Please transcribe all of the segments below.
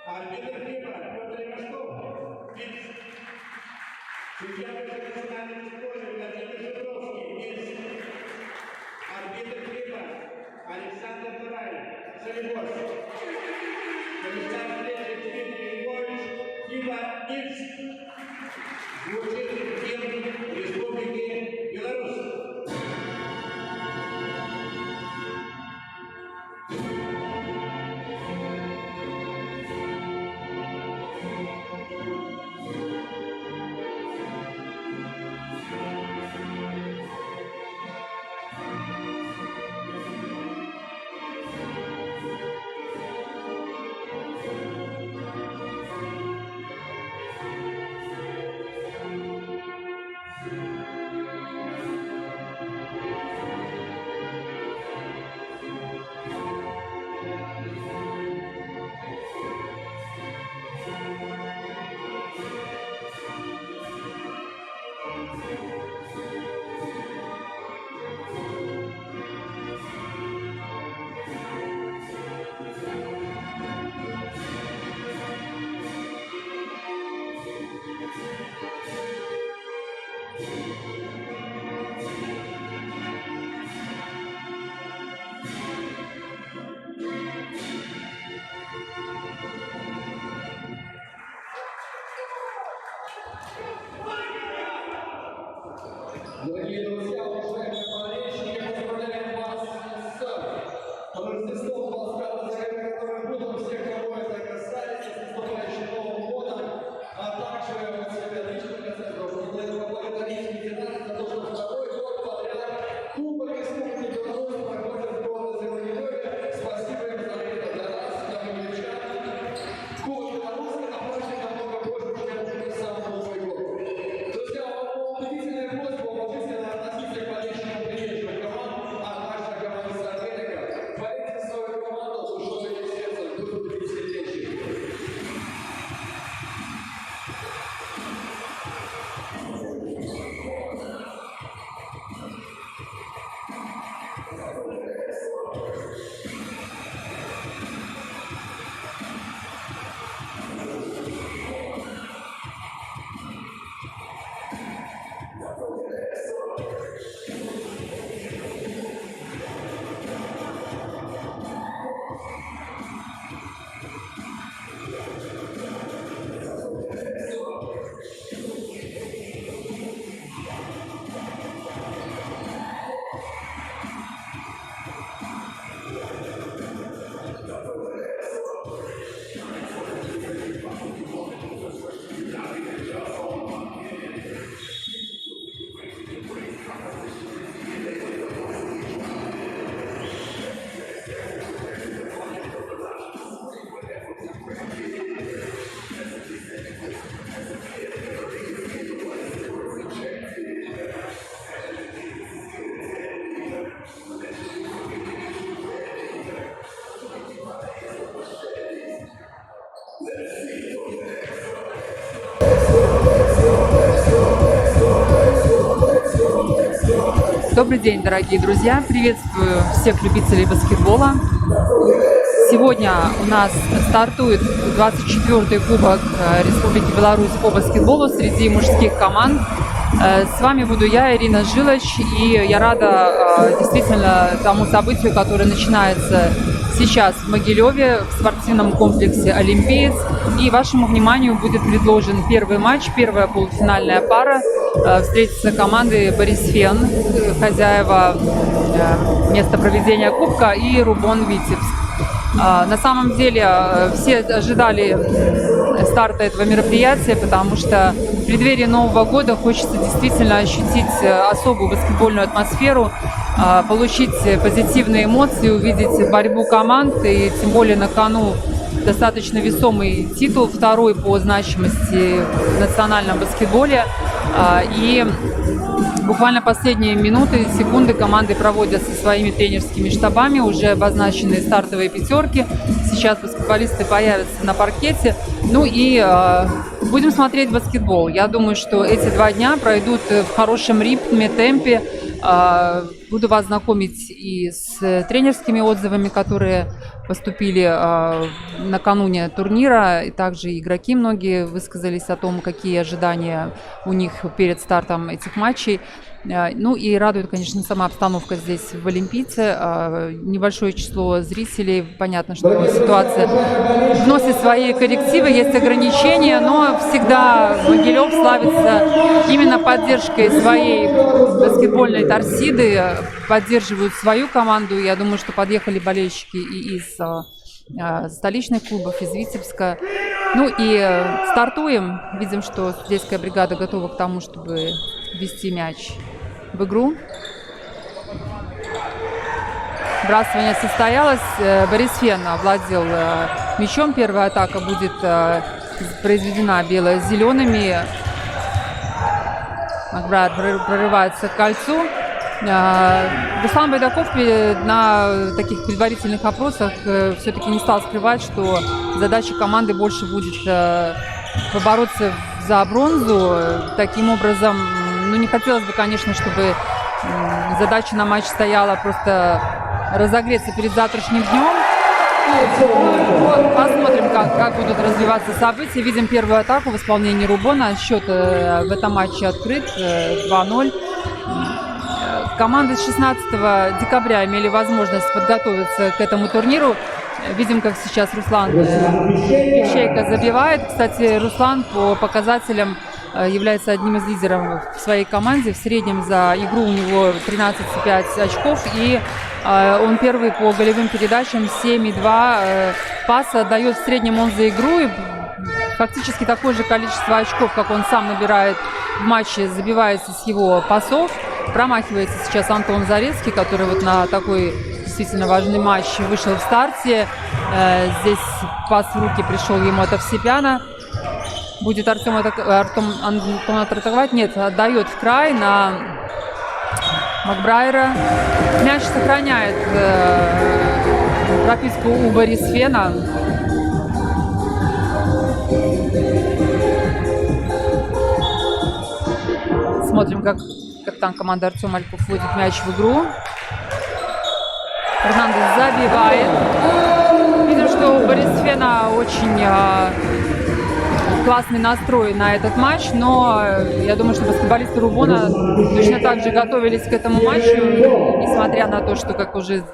Арбитр Петр Ростов. Судья национальной школы Владимир Жидовский. Арбитр Петр Александр Турай. Солигорск. Комиссар встречи Дмитрий Егорович Фиба Ильч. Звучит гимн Республики Беларусь. Дорогие друзья, уважаемые болельщики, поздравляем вас с Рождеством, Пасхальным Новым годом, всех, кого это касается, с наступающим Новым годом, а также от себя лично хотел поблагодарить ветеранов за то, что второй год подряд Кубок Республики Беларусь проходит в городе Владимире. Спасибо им за это, для нас, для англичан. Кубок Беларусь это праздник намного больше, чем сам Новый год. Друзья, убедительная просьба относиться к болельщикам приезжих команд, а также команды соперника. Болейте свою команду, чтобы их сердце выступили сильнейшие. Добрый день, дорогие друзья! Приветствую всех любителей баскетбола. Сегодня у нас стартует 24-й Кубок Республики Беларусь по баскетболу среди мужских команд. С вами буду я, Ирина Жилач, и я рада действительно тому событию, которое начинается сейчас в Могилеве, в спортивном комплексе «Олимпиец». И вашему вниманию будет предложен первый матч, первая полуфинальная пара. Встретятся команды «Борисфен», хозяева места проведения Кубка, и «Рубон-Витебск». На самом деле все ожидали старта этого мероприятия, потому что в преддверии Нового года хочется действительно ощутить особую баскетбольную атмосферу, получить позитивные эмоции, увидеть борьбу команд, и тем более на кону достаточно весомый титул, второй по значимости в национальном баскетболе. И буквально последние минуты, секунды команды проводят со своими тренерскими штабами, уже обозначенные стартовые пятерки. Сейчас баскетболисты появятся на паркете. Ну и Будем смотреть баскетбол. Я думаю, что эти 2 дня пройдут в хорошем ритме, темпе. Буду вас знакомить и с тренерскими отзывами, которые поступили накануне турнира. И также игроки многие высказались о том, какие ожидания у них перед стартом этих матчей. Ну и радует, конечно, сама обстановка здесь в Олимпийце. Небольшое число зрителей. Понятно, что ситуация вносит свои коррективы, есть ограничения, но всегда Могилев славится именно поддержкой своей баскетбольной торсиды. Поддерживают свою команду. Я думаю, что подъехали болельщики и из столичных клубов, из Витебска. Ну и стартуем. Видим, что судейская бригада готова к тому, чтобы ввести мяч в игру. Вбрасывание состоялось. Борис Фен овладел мячом. Первая атака будет произведена бело-зелеными. Макбрайер прорывается к кольцу. Руслан Байдаков на таких предварительных опросах все-таки не стал скрывать, что задача команды больше будет побороться за бронзу. Таким образом, ну, не хотелось бы, конечно, чтобы задача на матч стояла просто разогреться перед завтрашним днем. Посмотрим, как будут развиваться события. Видим первую атаку в исполнении Рубона. Счет в этом матче открыт 2-0. Команды с 16 декабря имели возможность подготовиться к этому турниру. Видим, как сейчас Руслан Ищейко забивает. Кстати, Руслан по показателям является одним из лидеров в своей команде. В среднем за игру у него 13,5 очков. И он первый по голевым передачам, 7,2 паса дает в среднем он за игру. И фактически такое же количество очков, как он сам набирает в матче, забивается с его пасов. Промахивается сейчас Антон Зарецкий, который вот на такой действительно важный матч вышел в старте. Здесь пас в руки пришел ему от Овсепяна. Будет Антон атаковать? Нет, отдает в край на Макбрайера. Мяч сохраняет прописку у Борис Фена. Смотрим, как капитан команды Артем Альков вводит мяч в игру. Фернандес забивает. Видим, что у Бориса Фена очень классный настрой на этот матч, но я думаю, что баскетболисты Рубона точно так же готовились к этому матчу, несмотря на то, что, как уже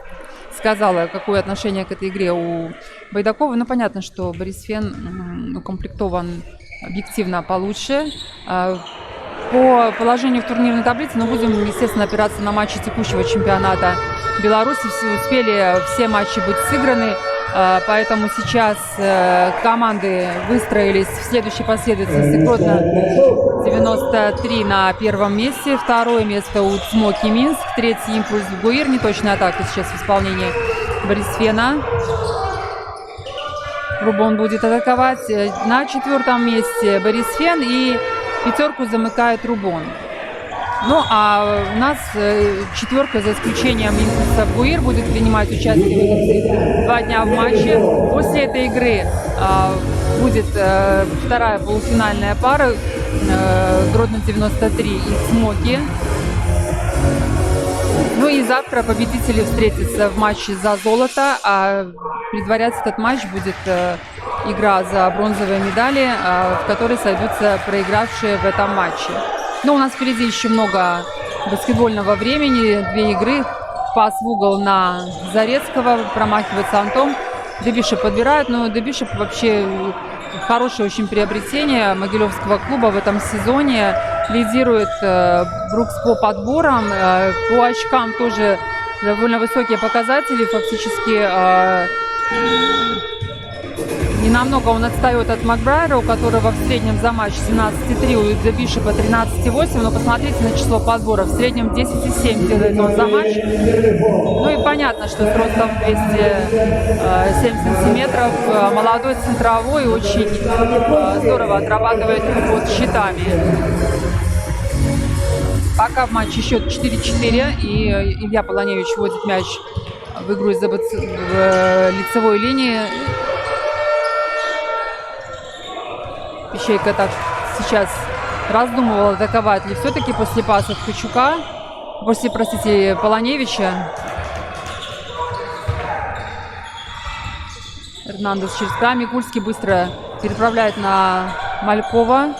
сказала, какое отношение к этой игре у Байдакова. Ну, понятно, что Борис Фен укомплектован объективно получше. По положению в турнирной таблице, но будем, естественно, опираться на матчи текущего чемпионата Беларуси. Успели все матчи быть сыграны, поэтому сейчас команды выстроились в следующей последовательности. Гродно 93 на первом месте, второе место у Цмоки Минск, третий Импульс Буир. Неточная атака сейчас в исполнении Борис Фена. Рубон будет атаковать. На четвертом месте Борис Фен, и пятерку замыкает Рубон. Ну, а у нас четверка, за исключением Импульса Буир, будет принимать участие в эти 2 дня в матче. После этой игры будет вторая полуфинальная пара Гродно 93 и Цмоки. Ну и завтра победители встретятся в матче за золото, а предварять этот матч будет игра за бронзовые медали, в которой сойдутся проигравшие в этом матче. Но у нас впереди еще много баскетбольного времени. 2 игры. Пас в угол на Зарецкого. Промахивается Антон. Дебишев подбирает. Но Дебишев вообще хорошее очень приобретение Могилевского клуба в этом сезоне. Лидирует Брукс по подборам. По очкам тоже довольно высокие показатели. Фактически не намного он отстает от Макбрайера, у которого в среднем за матч 17,3, у Дебишева 13,8. Но посмотрите на число подборов. В среднем 10,7 делает он за матч. Ну и понятно, что с ростом 207 сантиметров молодой центровой очень здорово отрабатывает под щитами. Пока в матче счет 4-4, и Илья Полоневич вводит мяч в игру из-за лицевой линии. Пищейка так сейчас раздумывал, атаковать ли все-таки после паса Ткачука, после, простите, Полоневича. Эрнандес через край. Микульский быстро переправляет на Малькова.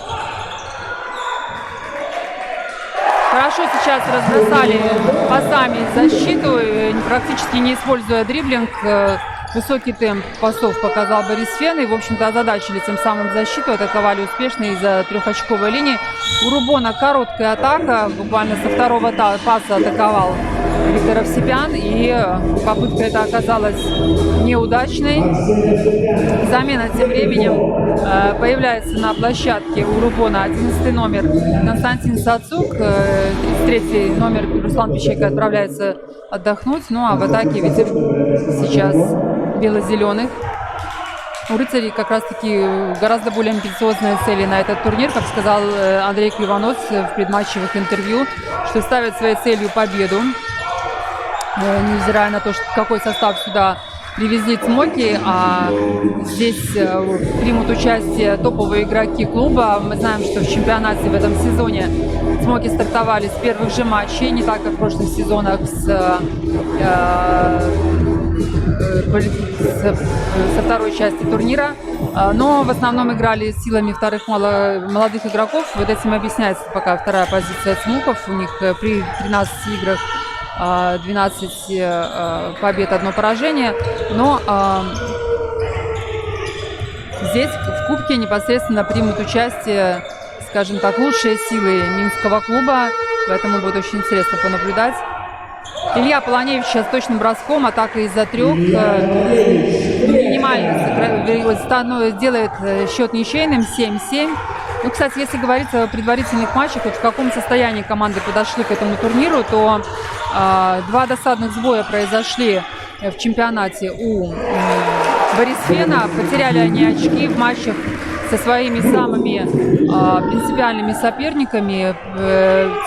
Хорошо сейчас разбросали пасами защиту, практически не используя дриблинг. Высокий темп пасов показал Борис Фен. И, в общем-то, озадачили тем самым защиту. Атаковали успешно из-за трехочковой линии. У Рубона короткая атака. Буквально со второго паса атаковал Виктор Овсепян. И попытка эта оказалась неудачной. Замена тем временем появляется на площадке у Рубона 11 номер Константин Сацук. 33 номер Руслан Пищейко отправляется отдохнуть. Ну а в атаке видим сейчас бело-зеленых. У рыцарей как раз-таки гораздо более амбициозные цели на этот турнир. Как сказал Андрей Кривонос в предматчевых интервью, что ставят своей целью победу. Невзирая на то, что какой состав сюда привезли Цмоки, а здесь примут участие топовые игроки клуба. Мы знаем, что в чемпионате в этом сезоне Цмоки стартовали с первых же матчей, не так, как в прошлых сезонах со второй части турнира, но в основном играли силами вторых молодых игроков. Вот этим объясняется пока вторая позиция Цмуков. У них при 13 играх 12 побед, 1 поражение. Но здесь в Кубке непосредственно примут участие, скажем так, лучшие силы минского клуба. Поэтому будет очень интересно понаблюдать. Илья Полоневич сейчас точным броском, атака из-за 3. Минимально делает счет ничейным 7-7. Ну, кстати, если говорить о предварительных матчах, вот в каком состоянии команды подошли к этому турниру, то 2 досадных сбоя произошли в чемпионате у Борисфена. Потеряли они очки в матчах со своими самыми принципиальными соперниками.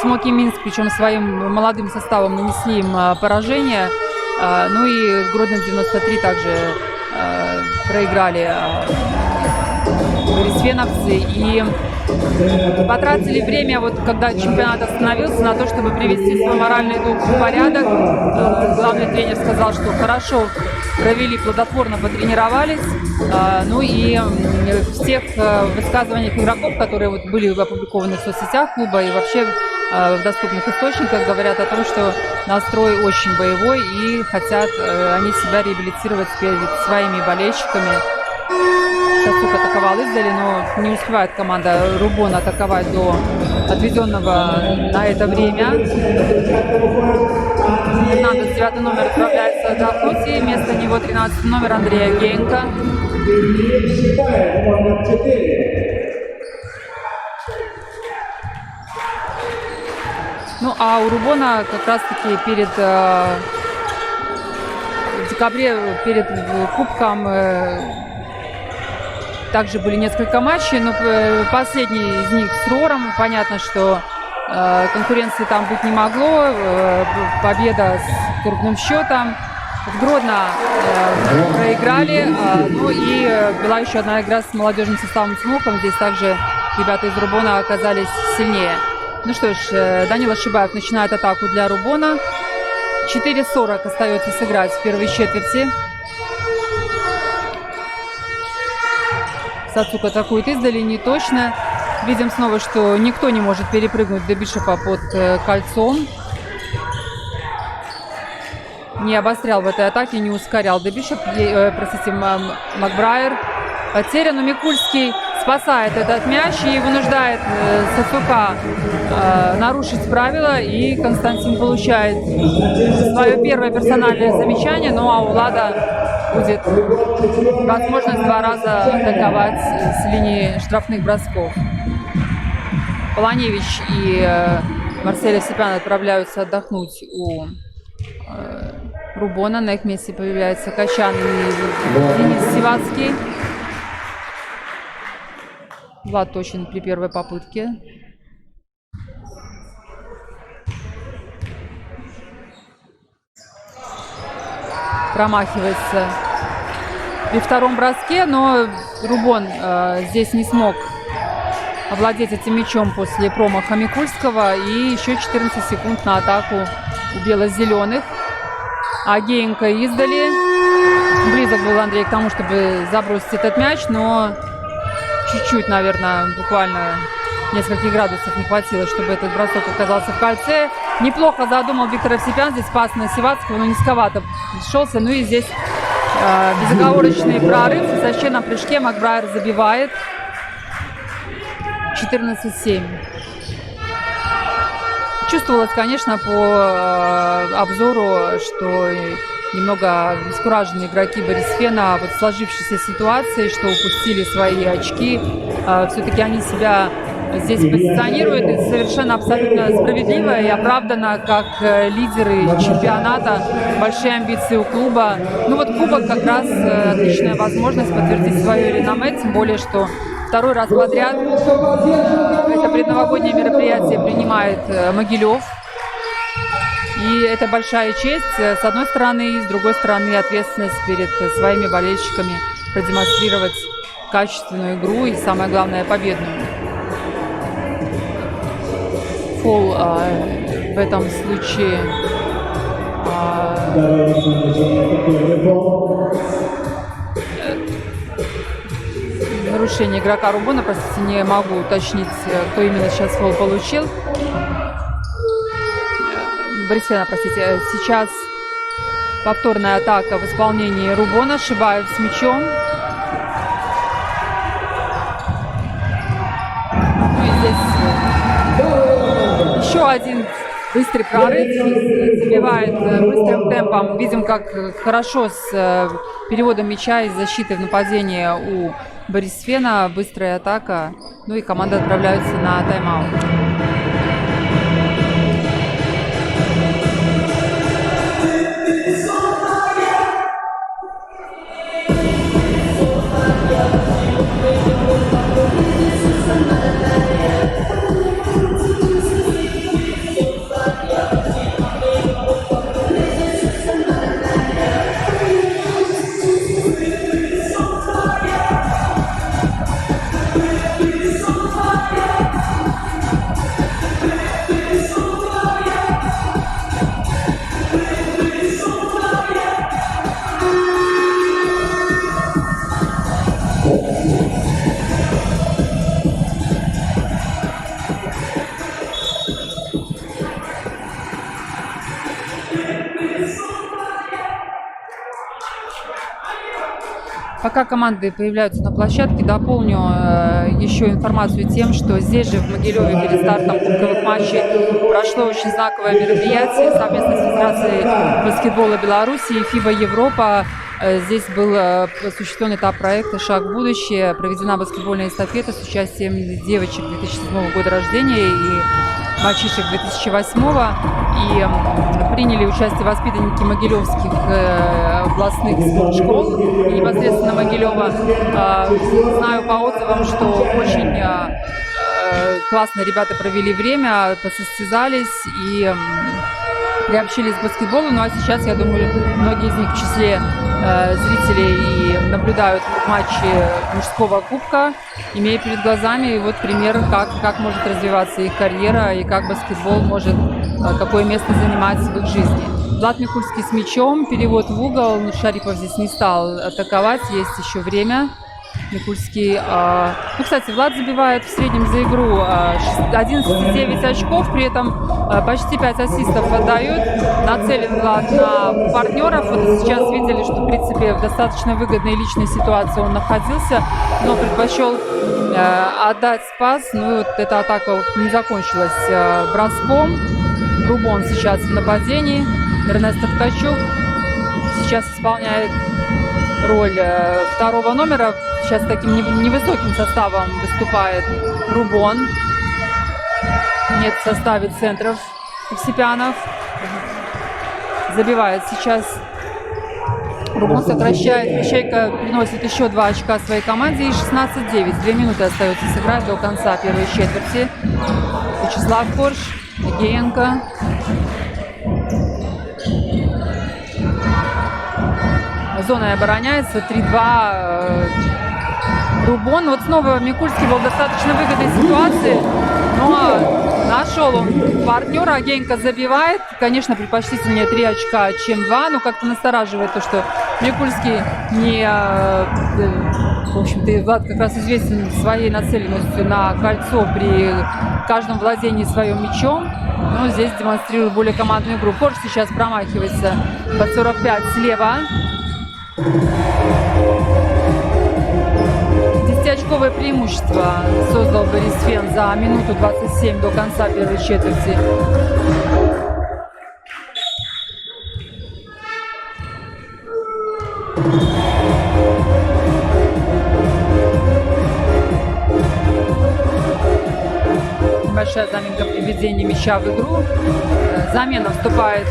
Цмоки Минск, причем своим молодым составом, нанесли им поражение. Ну и Гродно 93 также проиграли борисфеновцы. И потратили время, вот когда чемпионат остановился, на то, чтобы привести свой моральный дух в порядок. Главный тренер сказал, что хорошо провели, плодотворно потренировались. Ну и в тех высказываниях игроков, которые вот были опубликованы в соцсетях клуба и вообще в доступных источниках, говорят о том, что настрой очень боевой и хотят они себя реабилитировать перед своими болельщиками. Сацук атаковал издали, но не успевает команда Рубона атаковать до отведенного на это время. Фернандес, 9 номер, отправляется отдохнуть, и вместо него 13 номер Андрей Агеенко. Ну а у Рубона как раз-таки перед в декабре, перед кубком, также были несколько матчей, но последний из них с Рором. Понятно, что конкуренции там быть не могло. Победа с крупным счетом. В Гродно проиграли. Ну и была еще одна игра с молодежным составом Цмоком. Здесь также ребята из Рубона оказались сильнее. Ну что ж, Данила Шибаев начинает атаку для Рубона. 4:40 остается сыграть в первой четверти. Сацук атакует издали, не точно. Видим снова, что никто не может перепрыгнуть до Бишопа под кольцом. Не обострял в этой атаке, не ускорял до Бишоп. Простите, Макбрайер. Потеря, но Микульский спасает этот мяч и вынуждает Сацука нарушить правила. И Константин получает свое первое персональное замечание. Ну а у Влада будет возможность 2 раза атаковать с линии штрафных бросков. Полоневич и Марсель Овсепян отправляются отдохнуть у Рубона. На их месте появляется Качан и Денис Сивацкий. Влад точен при первой попытке. Промахивается при втором броске, но Рубон здесь не смог овладеть этим мячом после промаха Микульского. И еще 14 секунд на атаку у бело-зеленых. Агеенко издали. Близок был Андрей к тому, чтобы забросить этот мяч, но чуть-чуть, наверное, буквально нескольких градусов не хватило, чтобы этот бросок оказался в кольце. Неплохо задумал Виктор Овсепян. Здесь пас на Сивацкого, но низковато шелся. Ну и здесь безоговорочный прорыв. В защитном прыжке Макбрайер забивает. 14-7. Чувствовалось, конечно, по обзору, что немного обескуражены игроки Борисфена вот сложившейся ситуацией, что упустили свои очки. Все-таки они себя здесь позиционируют и совершенно абсолютно справедливо и оправданно как лидеры чемпионата. Большие амбиции у клуба. Ну вот кубок как раз отличная возможность подтвердить свое реноме, тем более, что второй раз подряд это предновогоднее мероприятие принимает Могилев. И это большая честь, с одной стороны, и с другой стороны ответственность перед своими болельщиками продемонстрировать качественную игру и, самое главное, победную. Фол в этом случае нарушение игрока Рубона. Простите, не могу уточнить, кто именно сейчас фол получил. Борисфена, простите. Сейчас повторная атака в исполнении Рубона. Шибаев с мячом. Ну и здесь еще один быстрый прорыв. Забивает быстрым темпом. Видим, как хорошо с переводом мяча из защиты в нападение у Борисфена. Быстрая атака. Ну и команда отправляется на тайм-аут. Пока команды появляются на площадке, дополню еще информацию тем, что здесь же в Могилеве перед стартом кубковых матчей прошло очень знаковое мероприятие совместно с Федерацией баскетбола Беларуси и ФИБА Европа. Здесь был осуществлен этап проекта «Шаг в будущее». Проведена баскетбольная эстафета с участием девочек 2007 года рождения и мальчишек 2008-го. И приняли участие воспитанники могилевских областных спортшкол и непосредственно Могилева. Знаю по отзывам, что очень классно ребята провели время, посостязались и приобщились к баскетболу. Ну а сейчас, я думаю, многие из них в числе зрителей и наблюдают матчи мужского кубка, имея перед глазами вот пример, как может развиваться их карьера и как баскетбол может какое место занимать в их жизни. Влад Микульский с мячом, перевод в угол. Шарипов здесь не стал атаковать, есть еще время. Микульский. Ну, кстати, Влад забивает в среднем за игру 11,9 очков, при этом почти 5 ассистов отдает. Нацелен Влад на партнеров. Вот сейчас видели, что, в принципе, в достаточно выгодной личной ситуации он находился, но предпочел отдать пас. Ну, и вот эта атака не закончилась броском. Рубон сейчас в нападении. Эрнесто Ткачук сейчас исполняет роль второго номера. Сейчас таким невысоким составом выступает Рубон. Нет в составе центров Овсепянов. Забивает сейчас Рубон, сокращает. Ячейка приносит еще 2 очка своей команде и 16-9. 2 минуты остается сыграть до конца первой четверти. Вячеслав Корж, Агеенко. Зона обороняется. 3-2 Рубон. Вот снова Микульский был в достаточно выгодной ситуации, но нашел он партнера. Агенька забивает. Конечно, предпочтительнее 3 очка, чем 2, но как-то настораживает то, что Микульский не... В общем-то, Влад как раз известен своей нацеленностью на кольцо при каждом владении своим мячом. Но здесь демонстрирует более командную игру. Порш сейчас промахивается под 45 слева. 10-очковое преимущество создал Борис Фен за минуту 27 до конца первой четверти. Небольшая заминка при введении мяча в игру. Замена вступает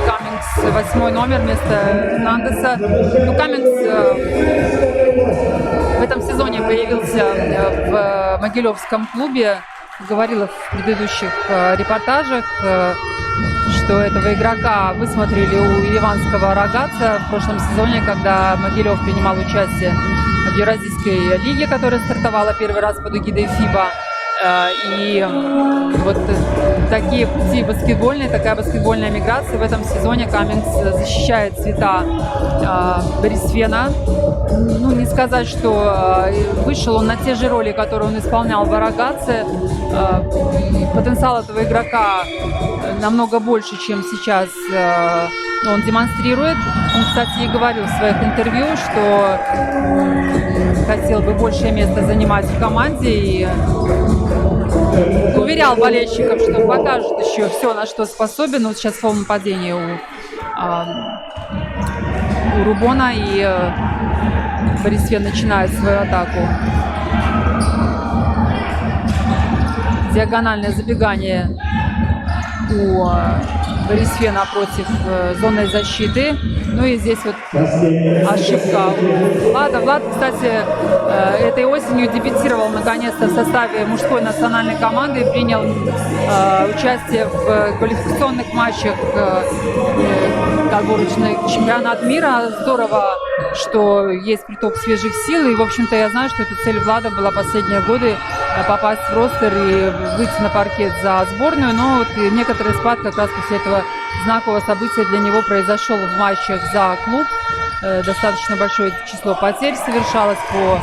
Каммингс, 8 номер вместо Фернандеса. Ну, Каммингс в этом сезоне появился в Могилевском клубе. Говорила в предыдущих репортажах, что этого игрока высмотрели у Ереванского Рогатца в прошлом сезоне, когда Могилев принимал участие в Евразийской лиге, которая стартовала первый раз под эгидой ФИБА. И вот такие пути баскетбольные, такая баскетбольная миграция. В этом сезоне Каммингс защищает цвета Борис Фена. Ну, не сказать, что вышел он на те же роли, которые он исполнял в Рогатце. Потенциал этого игрока намного больше, чем сейчас он демонстрирует. Он, кстати, и говорил в своих интервью, что хотел бы большее место занимать в команде и уверял болельщиков, что покажет еще все, на что способен. Вот сейчас фол нападения у Рубона, и Борис Фен начинает свою атаку. Диагональное забегание у Борис Фена против зонной защиты. Ну и здесь вот ошибка у Влада. Влад, кстати, этой осенью дебютировал наконец-то в составе мужской национальной команды и принял участие в квалификационных матчах отборочный чемпионат мира. Здорово, что есть приток свежих сил. И, в общем-то, я знаю, что эта цель Влада была последние годы попасть в ростер и выйти на паркет за сборную. Но вот некоторый спад как раз после этого знакового события для него произошел в матчах за клуб. Достаточно большое число потерь совершалось по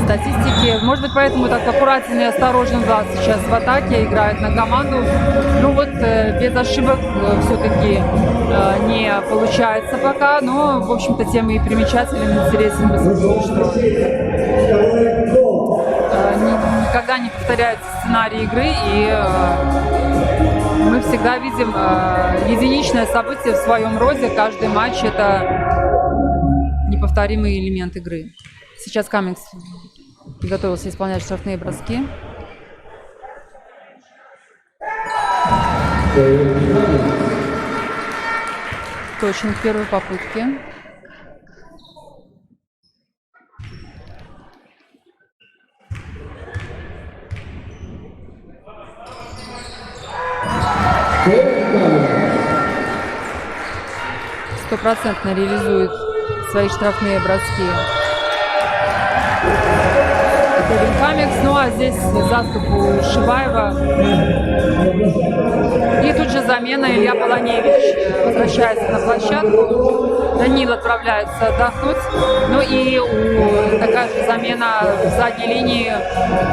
статистике. Может быть, поэтому так аккуратен и осторожен Влад сейчас в атаке, играет на команду. Ну вот, без ошибок все-таки не получается пока, но, в общем-то, тем и примечателен, интересен баскетбол, что никогда не повторяется сценарий игры, и мы всегда видим единичное событие в своем роде. Каждый матч — это неповторимый элемент игры. Сейчас Каммингс готовился исполнять штрафные броски. Точно в первой попытке. Стопроцентно реализует свои штрафные броски Кевин Каммингс. Ну а здесь заступ у Шибаева. И тут же замена. Илья Полоневич возвращается на площадку. Данил отправляется отдохнуть. Ну и такая же замена в задней линии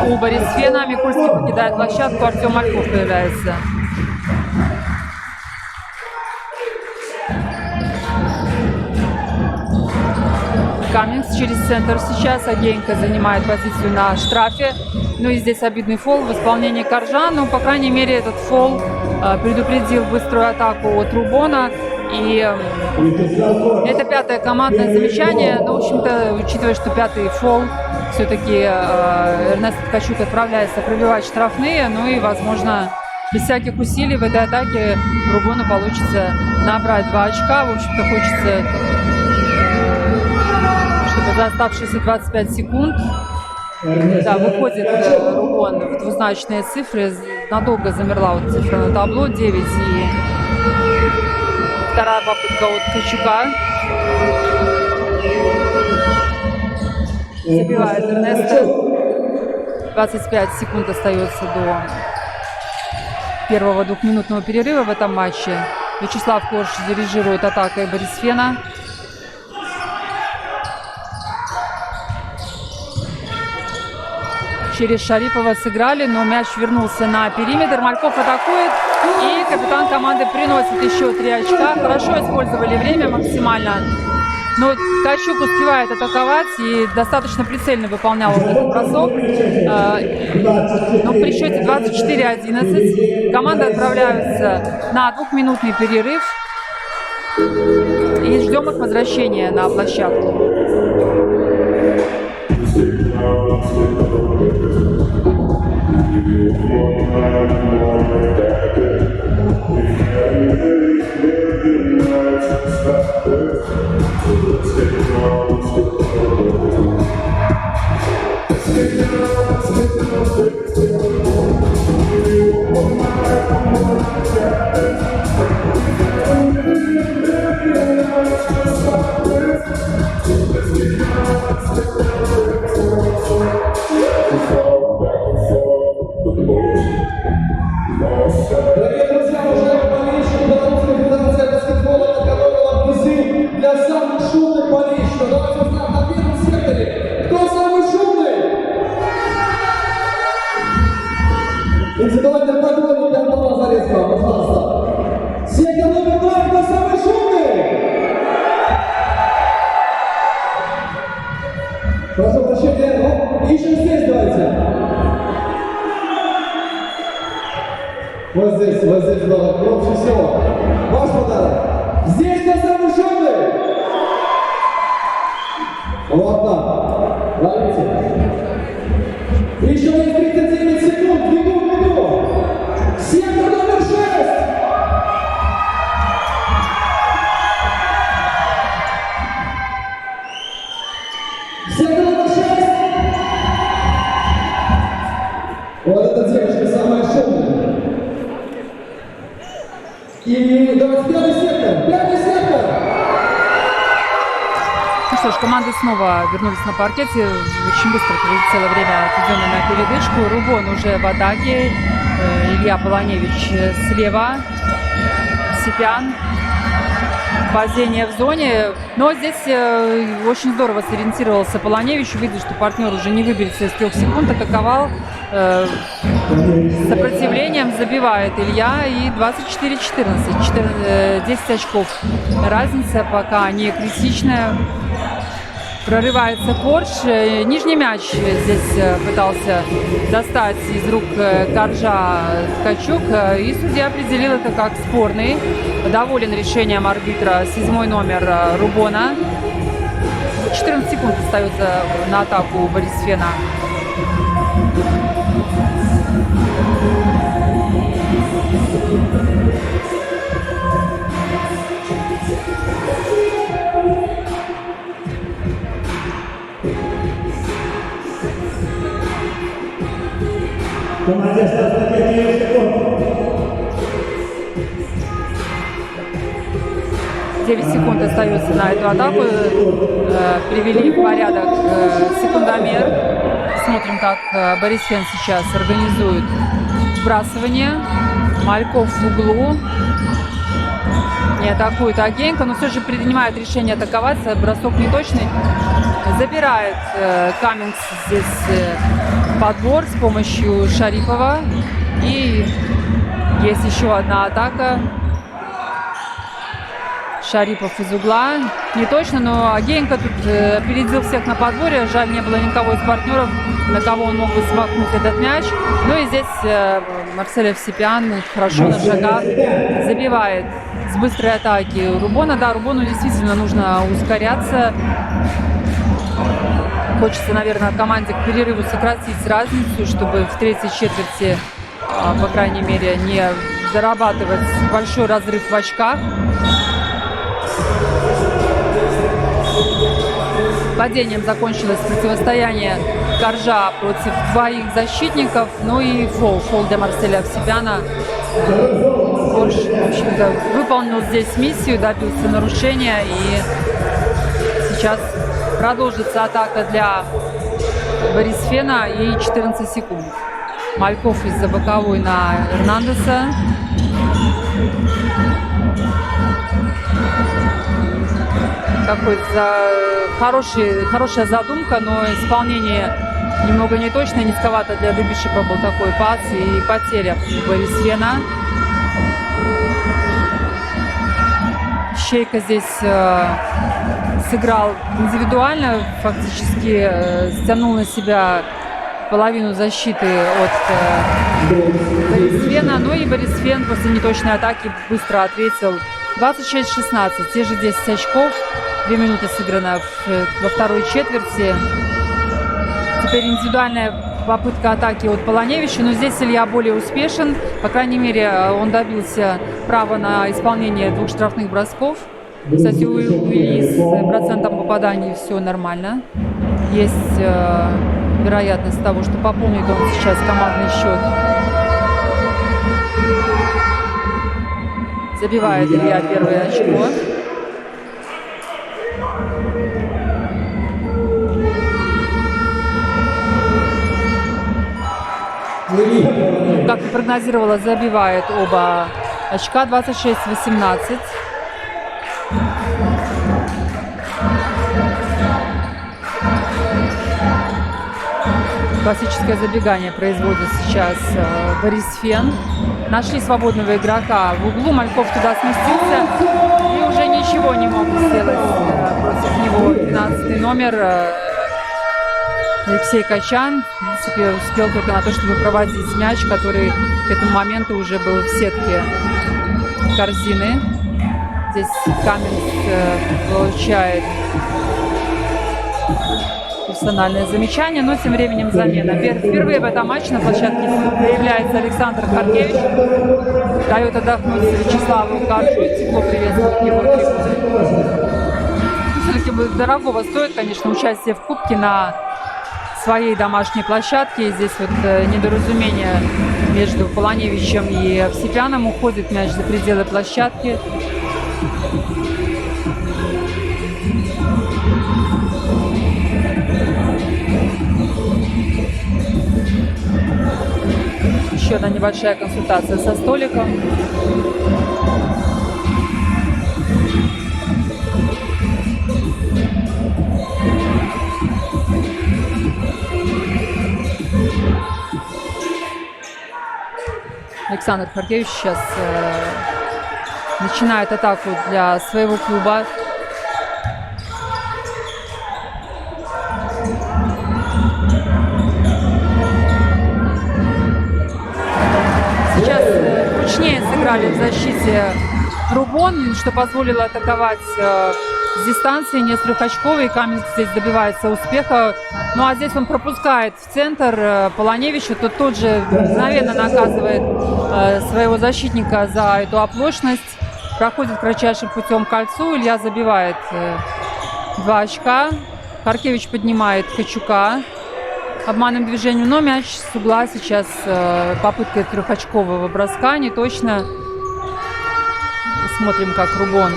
у Борис Фена. Микульский покидает площадку. Артем Мальков появляется. Каммингс через центр сейчас. Агенька занимает позицию на штрафе. Ну и здесь обидный фол в исполнении Коржа. Но, по крайней мере, этот фол предупредил быструю атаку от Рубона. И это 5-е командное замечание. Но, в общем-то, учитывая, что 5-й фол, все-таки Эрнест Ткачук отправляется пробивать штрафные. Ну и, возможно, без всяких усилий в этой атаке Рубону получится набрать 2 очка. В общем-то, хочется, чтобы за оставшиеся 25 секунд, да, выходит Рубон в двузначные цифры. Надолго замерла вот цифра на табло 9. И вторая попытка от Ткачука. Забивает Эрнесто. 25 секунд остается до первого двухминутного перерыва в этом матче. Вячеслав Корж дирижирует атакой Борисфена. Через Шарипова сыграли, но мяч вернулся на периметр. Мальков атакует, и капитан команды приносит еще 3 очка. Хорошо использовали время максимально. Но Ткачук успевает атаковать и достаточно прицельно выполнял этот бросок. Но при счете 24-11 команды отправляются на двухминутный перерыв. И ждем их возвращения на площадку. Дорогие друзья, уважаемые болельщики, Белорусская федерация баскетбола подготовила призы для самых шумных болельщиков. Давайте узнаем на первом секторе. Кто самый шумный? Индивидуальный поклонник Антона Зарецкого, пожалуйста. Сектор номер 2, кто самый шумный? Прошу прощения, ну, ищем здесь, давайте. Вот здесь было громче всего. Ваш подарок. Здесь кто самый шумный? Вот так. Ловите. Еще есть 39 секунд. Бегу. Сектор номер 6. Сектор номер 6. Вот эта девочка самая шумная. И давайте пятый сектор! Ну что ж, команды снова вернулись на паркете. Очень быстро пролетело время, отведенное на передышку. Рубон уже в атаке. Илья Полоневич слева. Сипян. Падение в зоне. Но здесь очень здорово сориентировался Полоневич. Увидел, что партнер уже не выберется из 3 секунд. Атаковал. С сопротивлением забивает Илья. И 24-14. 10 очков. Разница пока не критичная. Прорывается Корж. Нижний мяч здесь пытался достать из рук Коржа Ткачук. И судья определил это как спорный. Доволен решением арбитра 7-й номер Рубона. 14 секунд остается на атаку Борисфена. Команде осталось 5 секунд. 9 секунд остается на эту атаку. Привели в порядок секундомер. Смотрим, как Борисфен сейчас организует сбрасывание. Мальков в углу. Не атакует Агенько, но все же принимает решение атаковать. Бросок неточный. Забирает Каменс здесь подбор с помощью Шарипова. И есть еще одна атака. Шарипов из угла. Не точно, но Агеенко тут опередил всех на подборе. Жаль, не было никого из партнеров, на кого он мог бы смахнуть этот мяч. Ну и здесь Марсель Евсипян хорошо на шагах забивает с быстрой атаки Рубона. Да, Рубону действительно нужно ускоряться. Хочется, наверное, команде к перерыву сократить разницу, чтобы в третьей четверти, по крайней мере, не зарабатывать большой разрыв в очках. Падением закончилось противостояние Коржа против 2 защитников. Ну и фол для Марселя Евсипяна. Корж, в общем-то, выполнил здесь миссию, добился нарушения. И сейчас Продолжится атака для Борисфена и 14 секунд. Мальков из-за боковой на Эрнандеса. Хорошая задумка, но исполнение немного неточное, низковато для Дыбишева был такой пас и потеря Борисфена. Щейка здесь сыграл индивидуально, фактически стянул на себя половину защиты от Борисфена. Ну и Борисфен после неточной атаки быстро ответил. 26-16, те же 10 очков. 2 минуты сыграно во второй четверти. Теперь индивидуальная попытка атаки от Полоневича, но здесь Илья более успешен. По крайней мере, он добился права на исполнение 2 штрафных бросков. Кстати, у Ильи с процентом попаданий все нормально. Есть вероятность того, что пополнит он сейчас командный счет. Забивает Илья первое очко. Как и прогнозировала, забивает оба очка. 26-18. Классическое забегание производит сейчас Борисфен. Нашли свободного игрока в углу. Мальков туда сместился и уже ничего не мог сделать против него. 12 номер Алексей Качан. В принципе, успел только на то, чтобы проводить мяч, который к этому моменту уже был в сетке корзины. Здесь Каменск получает персональное замечание, но тем временем замена. Впервые в этом матче на площадке появляется Александр Харкевич. Дает отдохнуть Вячеславу Каржу и тепло приветствует его. Все-таки дорогого стоит, конечно, участие в Кубке на своей домашней площадке. Здесь вот недоразумение между Полоневичем и Овсепяном. Уходит мяч за пределы площадки. Еще одна небольшая консультация со столиком. Александр Харкевич сейчас начинает атаку для своего клуба. Сейчас ручнее сыграли в защите Рубон, что позволило атаковать с дистанции, не с трехочковой. Каменск здесь добивается успеха. Ну а здесь он пропускает в центр Полоневича. Тот же мгновенно наказывает своего защитника за эту оплошность. Проходит кратчайшим путем к кольцу. Илья забивает 2 очка. Харкевич поднимает Качука обманным движением. Но мяч с угла сейчас попытка трехочкового броска. Не точно. Смотрим, как Рубон.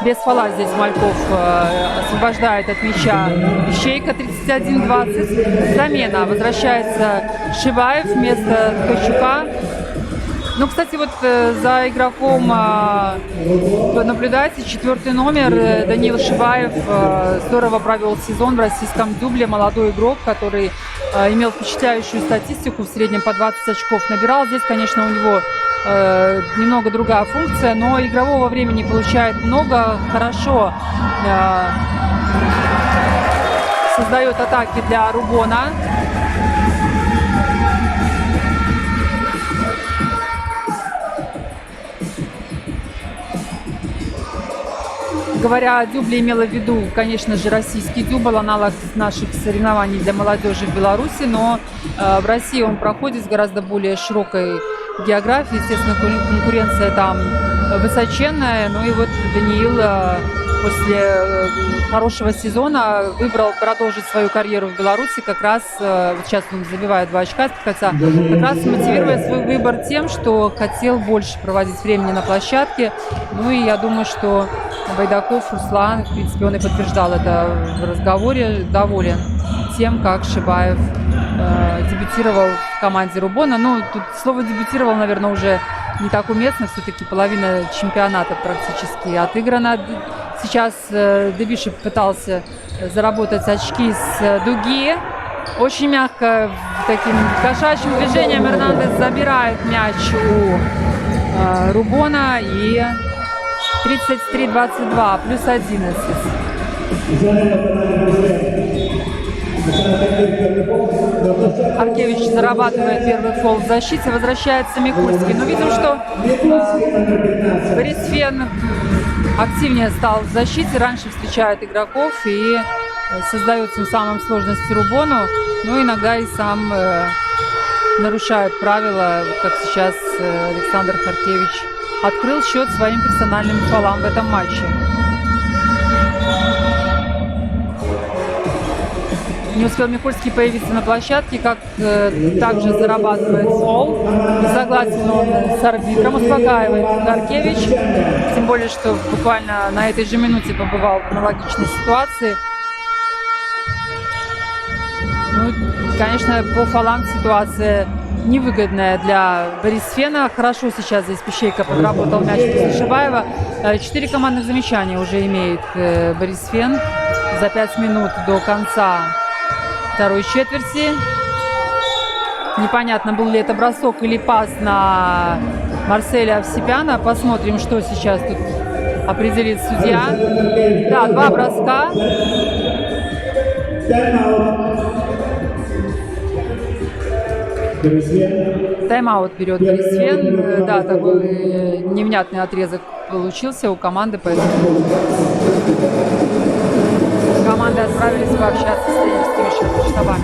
Без фола здесь Мальков освобождает от мяча Щейка. 31-20. Замена. Возвращается Шибаев вместо Ткачука. Ну, кстати, вот за игроком наблюдайте. 4-й номер Даниил Шибаев здорово провел сезон в российском дубле. Молодой игрок, который имел впечатляющую статистику. В среднем по 20 очков набирал. Здесь, конечно, у него немного другая функция, но игрового времени получает много. Хорошо создает атаки для Рубона. Говоря о дубле, имела в виду, конечно же, российский дубль, аналог наших соревнований для молодежи в Беларуси, но в России он проходит с гораздо более широкой географией. Естественно, конкуренция там высоченная. Ну и вот Даниил после хорошего сезона выбрал продолжить свою карьеру в Беларуси. Как раз вот сейчас он забивает 2 очка, хотя как раз мотивируя свой выбор тем, что хотел больше проводить времени на площадке. Ну и я думаю, что Байдаков Руслан, в принципе, он и подтверждал это в разговоре, доволен тем, как Шибаев дебютировал в команде Рубона. Ну, тут слово «дебютировал», наверное, уже не так уместно, все-таки половина чемпионата практически отыграна. Сейчас Дебишев пытался заработать очки с дуги. Очень мягко, таким кошачьим движением Эрнандес забирает мяч у Рубона, и 33-22, плюс 11. Харкевич зарабатывает первый фол в защите, возвращается Микульский. Но видим, что Борисфен активнее стал в защите, раньше встречает игроков и создает тем самым сложности Рубону, но иногда и сам нарушает правила, как сейчас Александр Харкевич открыл счет своим персональным фолам в этом матче. Не успел Микульский появиться на площадке, как также зарабатывает фол. Согласен он с арбитром, успокаивает Харкевич. Тем более, что буквально на этой же минуте побывал в аналогичной ситуации. Ну, конечно, по фолам ситуация невыгодная для Борисфена. Хорошо сейчас здесь Пищейко подработал мяч после Шибаева. 4 командных замечания уже имеет Борисфен за 5 минут до конца второй четверти. Непонятно, был ли это бросок или пас на Марселя Овсепяна. Посмотрим, что сейчас тут определит судья. Да, 2 броска. Тайм-аут берет Борисфен. Да, такой невнятный отрезок получился у команды, поэтому команды отправились пообщаться с тренерскими штабами.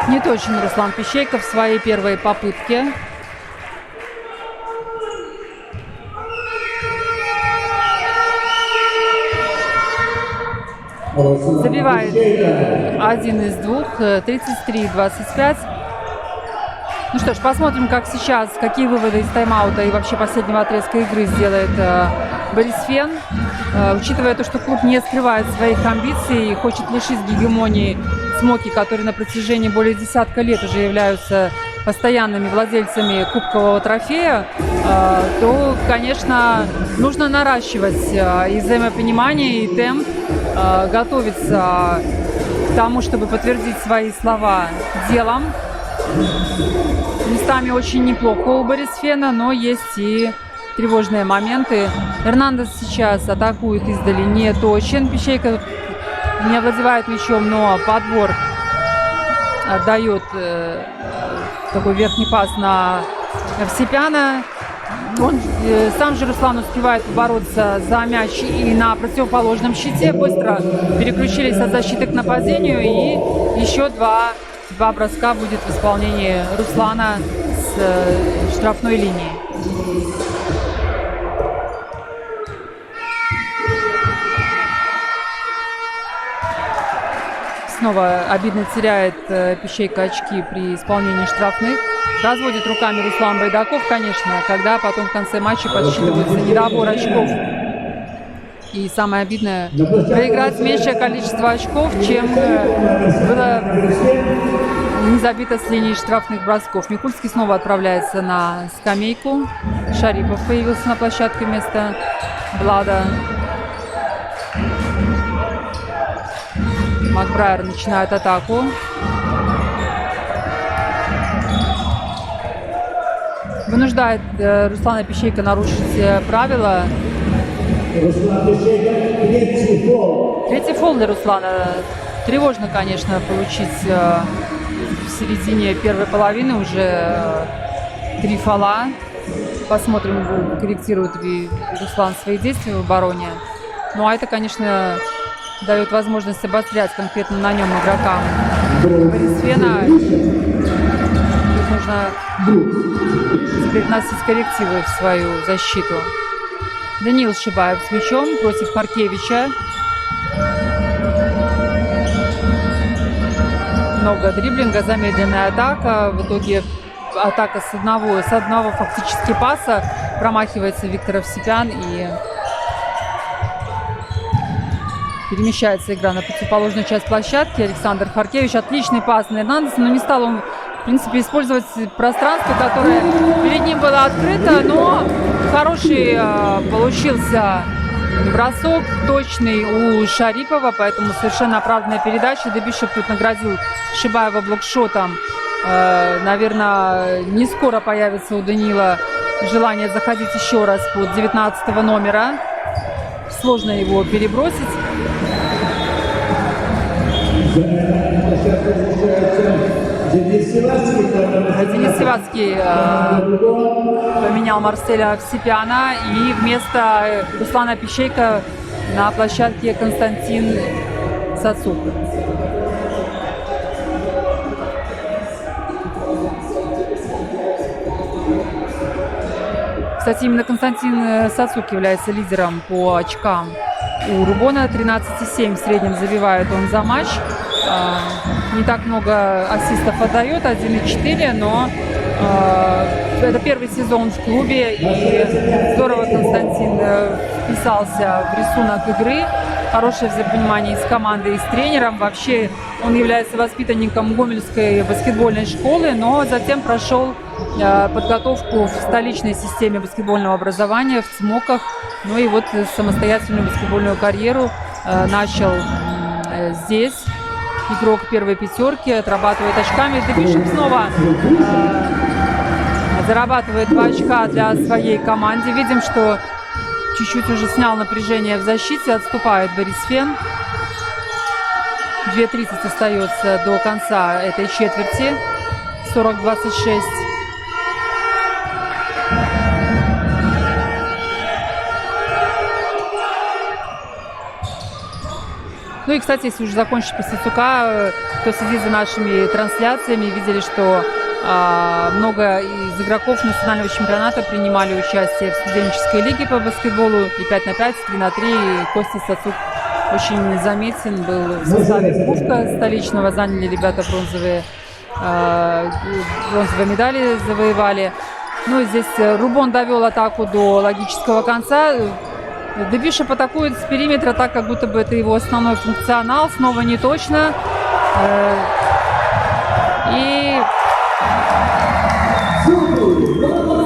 Не точен Руслан Пищейко в своей первой попытке. Забивает один из двух, 33-25. Ну что ж, посмотрим, как сейчас, какие выводы из тайм-аута и вообще последнего отрезка игры сделает Борисфен. Учитывая то, что клуб не скрывает своих амбиций и хочет лишить гегемонии Смоки, которые на протяжении более десятка лет уже являются постоянными владельцами кубкового трофея, то, конечно, нужно наращивать и взаимопонимание, и темп, готовиться к тому, чтобы подтвердить свои слова делом. Местами очень неплохо у Борисфена, но есть и тревожные моменты. Эрнандес сейчас атакует издали не точен. Пищейко не овладевает мячом, но подбор отдает такой верхний пас на Овсепяна. Он, сам же Руслан успевает бороться за мяч и на противоположном щите. Быстро переключились от защиты к нападению, и еще 2 2 броска будет в исполнении Руслана с штрафной линии. Снова обидно теряет Пищейка очки при исполнении штрафных. Разводит руками Руслан Байдаков, конечно, когда потом в конце матча подсчитывается недобор очков. И самое обидное, проиграть меньшее количество очков, чем было не забито с линии штрафных бросков. Микульский снова отправляется на скамейку. Шарипов появился на площадке вместо Влада. Макбрайер начинает атаку. Вынуждает Руслана Пищейка нарушить правила. Третий фол для Руслана. Тревожно, конечно, получить в середине первой половины уже 3 фола. Посмотрим, корректирует ли Руслан свои действия в обороне. Ну а это, конечно, дает возможность обострять конкретно на нем игрокам Борисфена. Тут нужно теперь вносить коррективы в свою защиту. Даниил Шибаев с мячом против Маркевича. Много дриблинга, замедленная атака. В итоге атака с одного фактически паса. Промахивается Виктор Овсепян и перемещается игра на противоположную часть площадки. Александр Харкевич. Отличный пас на Эрнандеса, но не стал он, в принципе, использовать пространство, которое перед ним было открыто, но хороший получился бросок, точный у Шарипова, поэтому совершенно оправданная передача. Дебишев тут наградил Шибаева блокшотом. Наверное, не скоро появится у Данила желание заходить еще раз под 19 номера. Сложно его перебросить. Денис Севацкий поменял Марселя Овсепяна, и вместо Руслана Пищейка на площадке Константин Сацук. Кстати, именно Константин Сацук является лидером по очкам у Рубона. 13,7 в среднем забивает он за матч. Не так много ассистов отдает, 1,4, но это первый сезон в клубе, и здорово Константин вписался в рисунок игры. Хорошее взаимопонимание и с командой, и с тренером. Вообще он является воспитанником Гомельской баскетбольной школы, но затем прошел подготовку в столичной системе баскетбольного образования в ЦМОКах. Ну и вот самостоятельную баскетбольную карьеру начал здесь. Игрок первой пятерки, отрабатывает очками. Дебишев снова зарабатывает 2 очка для своей команды. Видим, что чуть-чуть уже снял напряжение в защите. Отступает Борисфен. 2:30 остается до конца этой четверти. 40-26. Ну и, кстати, если уже закончить по Сацука, кто следит за нашими трансляциями, видели, что много из игроков национального чемпионата принимали участие в студенческой лиге по баскетболу. И 5х5, 3х3. И Костя Сацук очень заметен был в составе Кубка столичного. Заняли ребята бронзовые медали, завоевали. Ну и здесь Рубон довел атаку до логического конца. Дебишев атакует с периметра так, как будто бы это его основной функционал. Снова не точно. И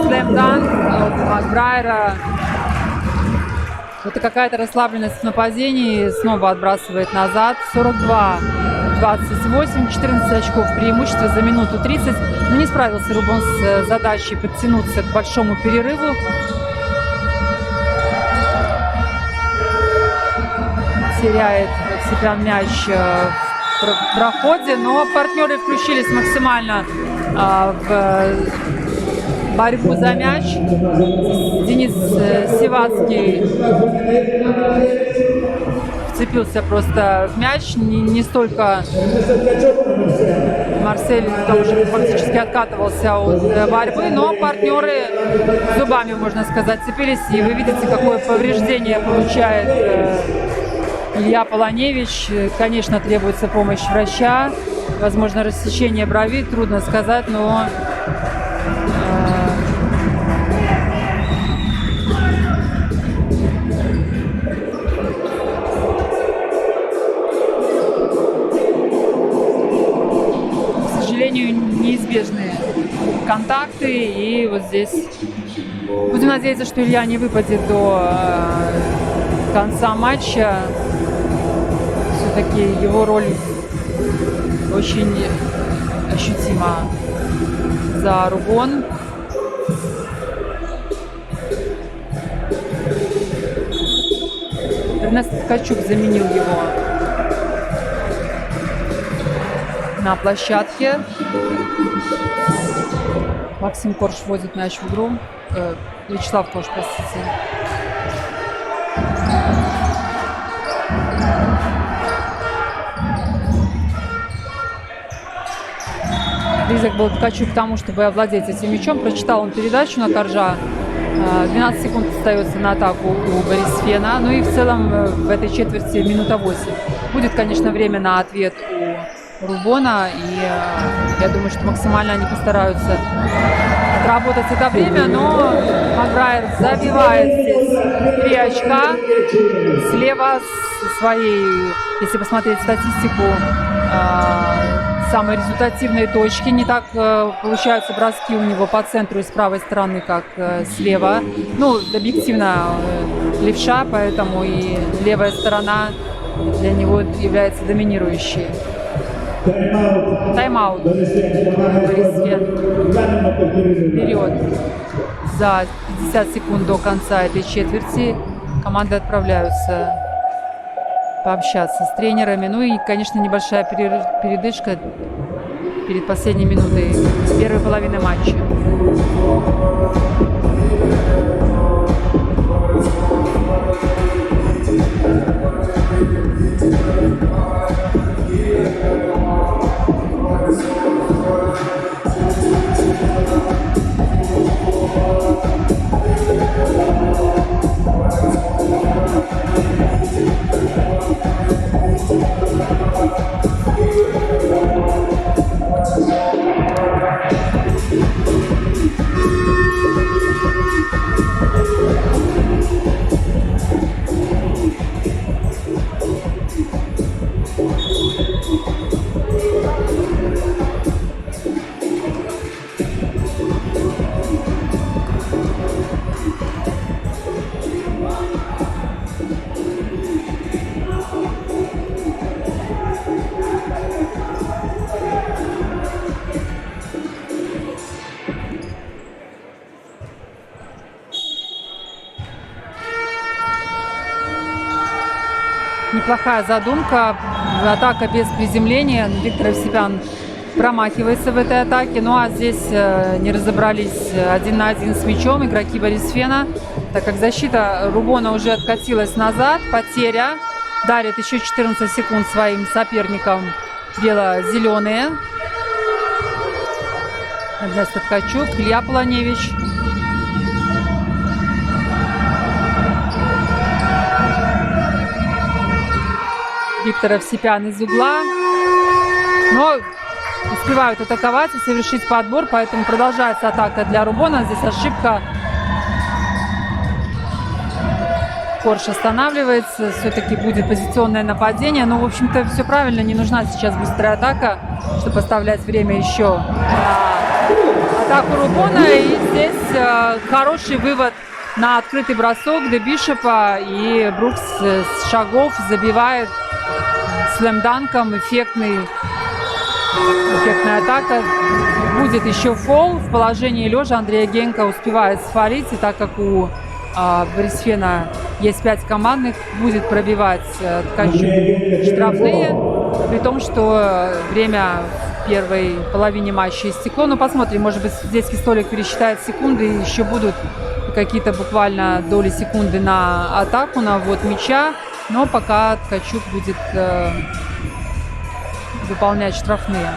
слэм-данк от Макбрайера. Это какая-то расслабленность в нападении. Снова отбрасывает назад. 42-28. 14 очков преимущества за минуту 30. Но не справился Рубон с задачей подтянуться к большому перерыву. Теряет Овсепян мяч в проходе, но партнеры включились максимально в борьбу за мяч. Денис Севацкий вцепился просто в мяч, не столько Марсель там уже фактически откатывался от борьбы, но партнеры зубами, можно сказать, цепились. И вы видите, какое повреждение получает Илья Полоневич. Конечно, требуется помощь врача. Возможно, рассечение брови, трудно сказать, но к сожалению, неизбежны контакты. И вот здесь будем надеяться, что Илья не выпадет до конца матча. Все-таки его роль очень ощутима за Рубон. Эрнест Ткачук заменил его на площадке. Максим Корж вводит мяч в игру. Вячеслав Корж, простите. Близок был Ткачук к тому, чтобы овладеть этим мячом. Прочитал он передачу на Коржа. 12 секунд остается на атаку у Борисфена. Ну и в целом в этой четверти минута 8. Будет, конечно, время на ответ у Рубона. И я думаю, что максимально они постараются отработать это время. Но Маграйер забивает здесь 3 очка. Слева своей, если посмотреть статистику, самые результативные точки. Не так получаются броски у него по центру и с правой стороны, как слева. Ну, объективно левша, поэтому и левая сторона для него является доминирующей. Тайм-аут. Борисфен вперед. За 50 секунд до конца этой четверти команды отправляются пообщаться с тренерами. Ну и, конечно, небольшая передышка перед последней минутой первой половины матча. Неплохая задумка. Атака без приземления. Виктор Евсипян промахивается в этой атаке. Ну а здесь не разобрались 1 на 1 с мячом игроки Борисфена, так как защита Рубона уже откатилась назад. Потеря. Дарит еще 14 секунд своим соперникам бело-зеленые. Эрнест Ткачук, Илья Полоневич. Виктор Евсипян из угла. Но успевают атаковать и совершить подбор, поэтому продолжается атака для Рубона. Здесь ошибка. Корж останавливается. Все-таки будет позиционное нападение. Но, в общем-то, все правильно. Не нужна сейчас быстрая атака, чтобы поставлять время еще на атаку Рубона. И здесь хороший вывод на открытый бросок Де Бишопа. И Брукс с шагов забивает слэм-данком. Эффектная атака. Будет еще фол. В положении лежа Андрей Генко успевает сфолить. И так как у Борисфена есть 5 командных, будет пробивать Ткачук штрафные. При том, что время в первой половине матча истекло. Но посмотрим, может быть, детский столик пересчитает секунды. И еще будут какие-то буквально доли секунды на атаку, на ввод мяча. Но пока Ткачук будет выполнять штрафные.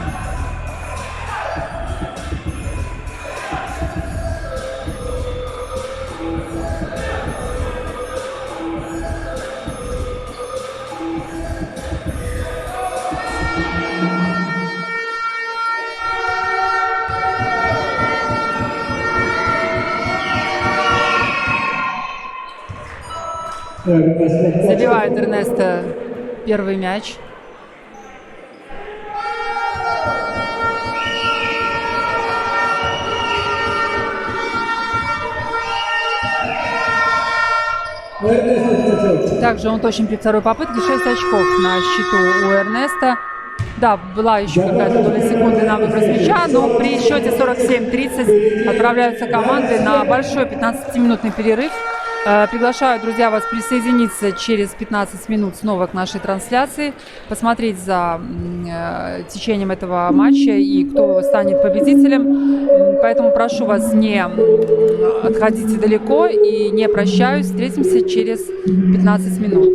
Забивает Эрнесто первый мяч. Также он точен при второй попытке. 6 очков на счету у Эрнеста. Да, была еще какая-то доля секунды на выброс мяча, но при счете 47-30 отправляются команды на большой 15-минутный перерыв. Приглашаю, друзья, вас присоединиться через 15 минут снова к нашей трансляции, посмотреть за течением этого матча и кто станет победителем. Поэтому прошу вас, не отходите далеко и не прощаюсь. Встретимся через 15 минут.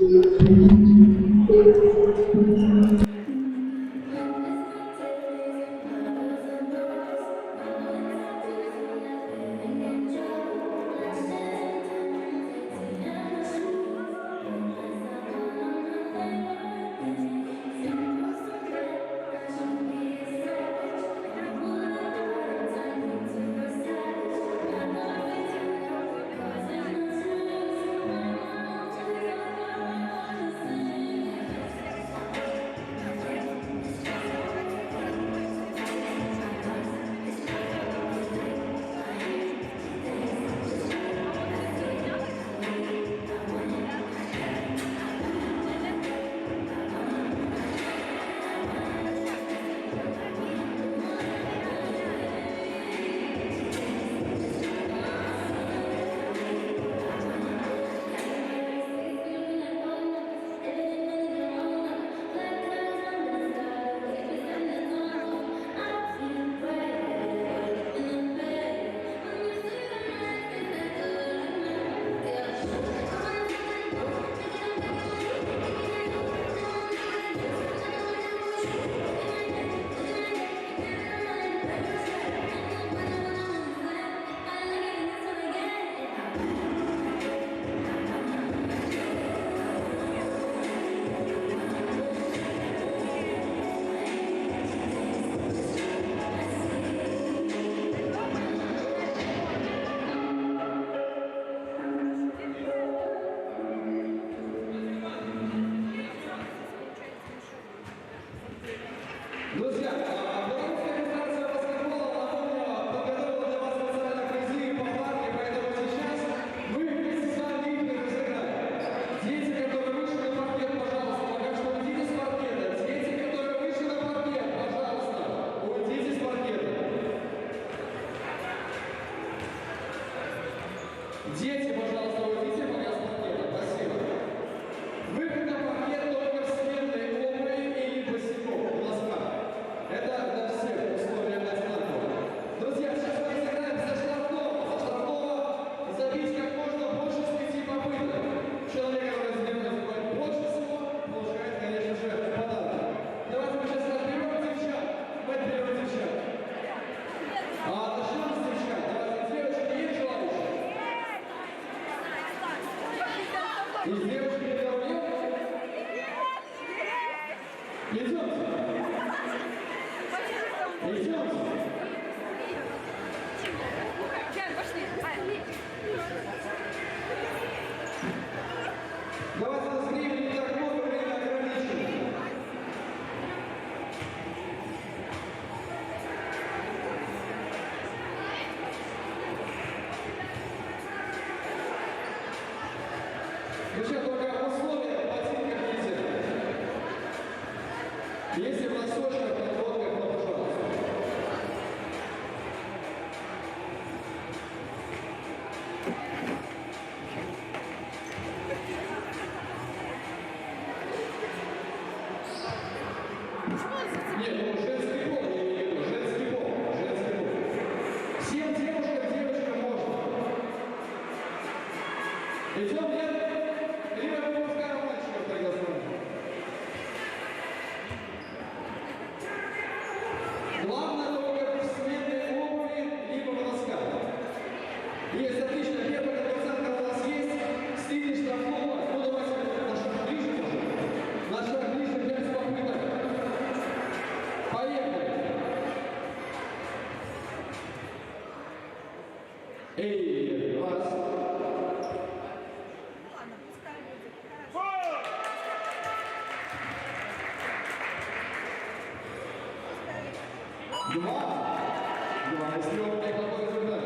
Два из трех, неплохой результат.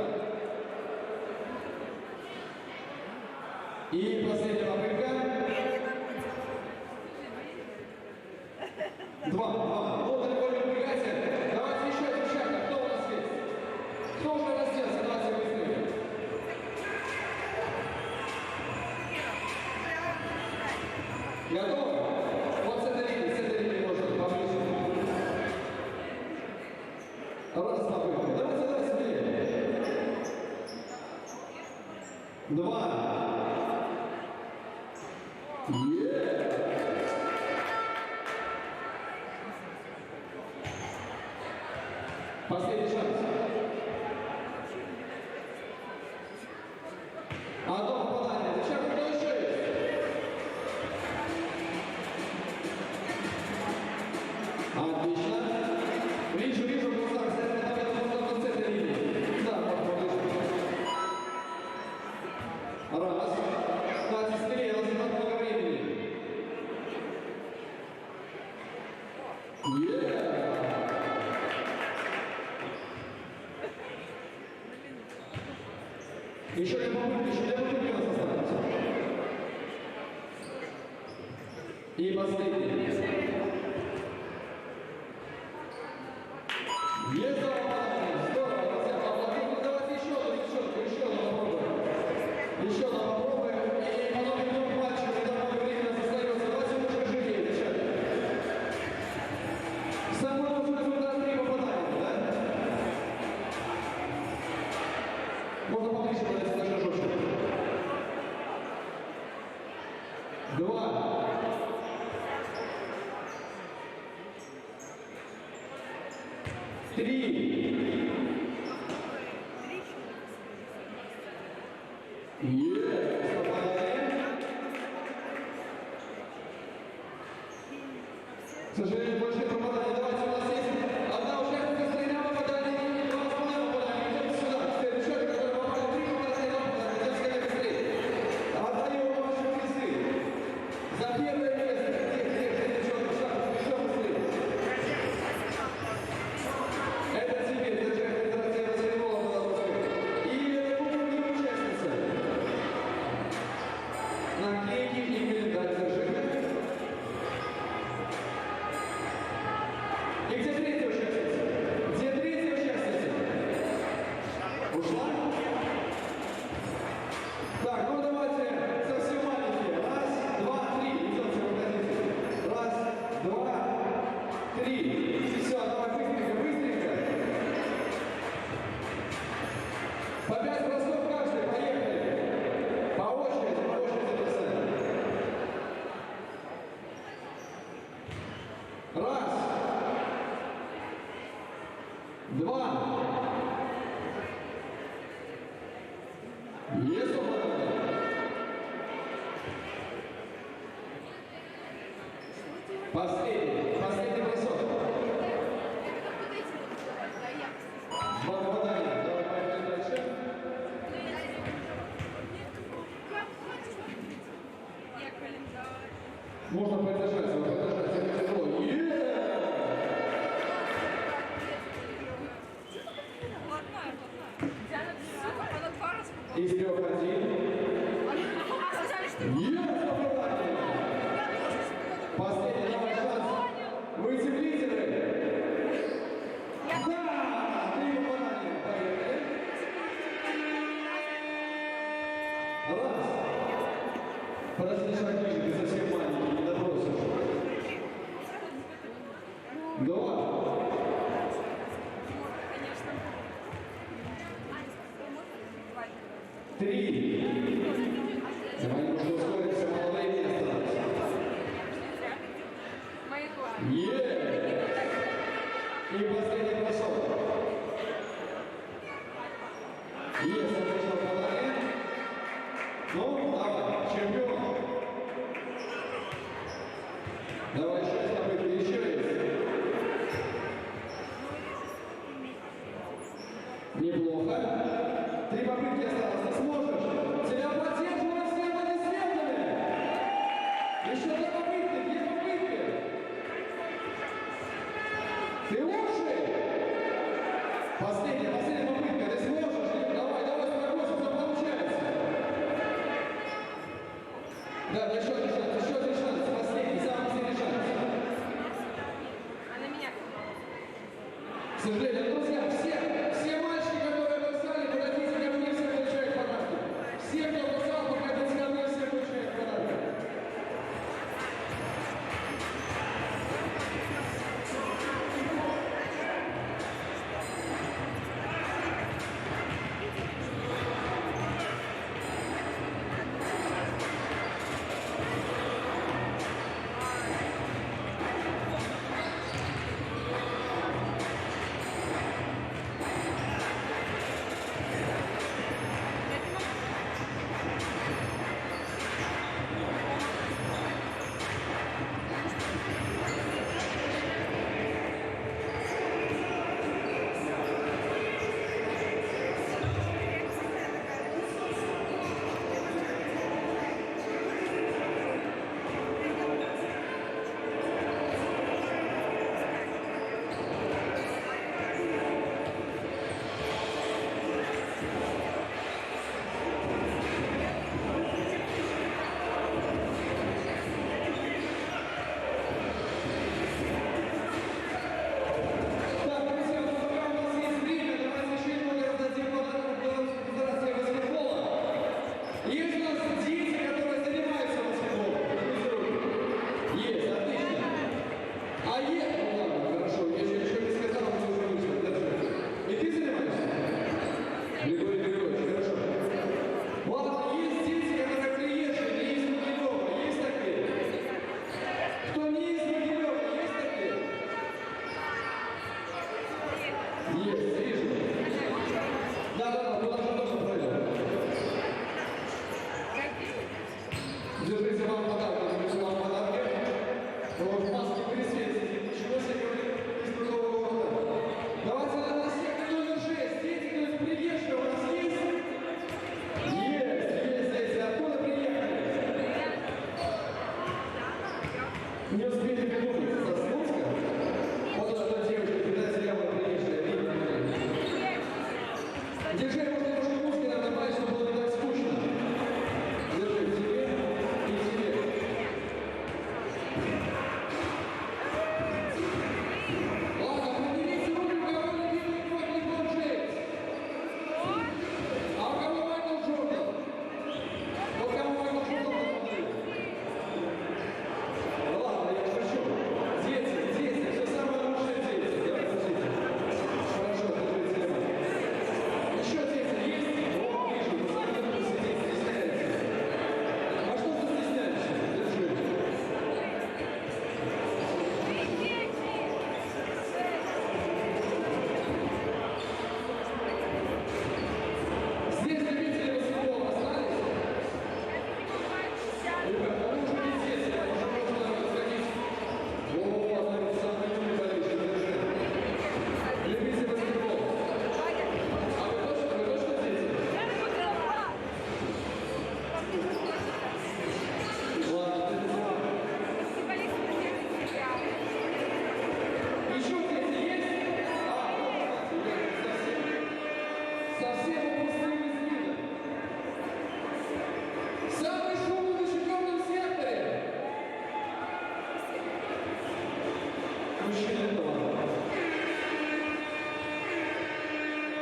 И последняя попытка. Два. Вот далеко не убегайте. Давайте еще, девчата, кто у нас есть? Кто уже разделся? Давайте быстрее. Готовы? Вот с этой линии можно поближе. Раз попытка. Давайте смелее. Два. Последний шанс. Одно попадание. Девчата, кто еще есть? Отлично. Вижу в глазах. Кстати, победа можно в конце этой линии. Да, вот поближе. Раз. Кстати, скорее, у нас не так много времени. Еще две попытки у нас остается. И последний. Есть попадание. Здорово, друзья. Аплодисменты. Давайте еще одно попробуем. И потом идем к матчу, когда много времени у нас остается. Давайте лучше живее, девчата. Самый лучший результат 3 попадания, да? Можно поближе подойти на шажочек. 2. Три. К сожалению, больше попадания. Давайте, у нас есть одна участница с тремя попаданиями и 2 с половиной попадания. Идем сюда. Все девчата, которые попали 3 попадания, 2 попадания. Идем скорее быстрее. Отдаем ваши призы. За первое место. Где, девчонки, еще быстрее. Это тебе, Федерация баскетбола Беларуси. И это кубок участница. Наклейки и календарь зажига. И где третья участница? Ушла? Так, ну давайте совсем маленькие. Раз, два, три. Идемте, выходите. Раз, два, три. Все, давай быстренько. По 5 бросков каждый. Поехали. По очереди писать. Раз. 2. Есть попадание? Последний бросок. 2 попадания. Давай поехали дальше. Можно поддержаться, это тяжело. Из 3 1. Есть попадание. Последний новый шанс. Выйти в лидеры. Да! 3 попадания. Поехали. Раз. Подожди, шаг ниже, ты совсем маленький, не добросишь. 2. 3. Давай немножко ускоримся, мало времени осталось. И последний бросок. Есть, отлично попадание. Ну, давай, чемпион. Давай еще раз попытки, еще есть. Неплохо. 3 попытки осталось. Ты сможешь? Тебя поддерживают все аплодисментами. Еще 2 попытки, 2 попытки. Ты лучший. Да, еще один шанс. Последний, самый последний шанс. К сожалению, друзья, все мальчики, которые бросали, подойдите ко мне, все получают подарки. Все, кто бросал, подойдите ко мне, все получают подарки. Держите вам подарки. В маске присветите. Ничего себе, из другого города. Давайте на сектор номер 6. Дети, то есть приезжие у нас есть? Есть дети. Откуда приехали? Не успели придумать. Со Слуцка? Вот эта девочка, видать, явно приезжая. Держи, может, немножко музыки надо добавить, чтобы было не так скучно. Держи тебе и тебе. Ладно, поднимите руки, у кого любимый игрок Леброн Джеймс. А у кого Майкл Джордан? Вот кому Майкл Джордан поднимет. Ну ладно, я шучу. Дети, все самое лучшее дети. Давайте, дети. Хорошо, держите телефон. Еще дети есть? О, вижу, посмотрите, посидите, стесняйтесь. А что ты стесняешься? Держи. Здесь любители баскетбола остались? Ребята, вы уже не здесь, я уже можно сходить. О, смотрите, самый любимый болельщик, держи. Любите баскетбол. А вы точно дети? Ладно, ты еще дети есть? А, вот, кстати, совсем упустили из вида. Самый шумный на четвертом секторе. Мужчина этого.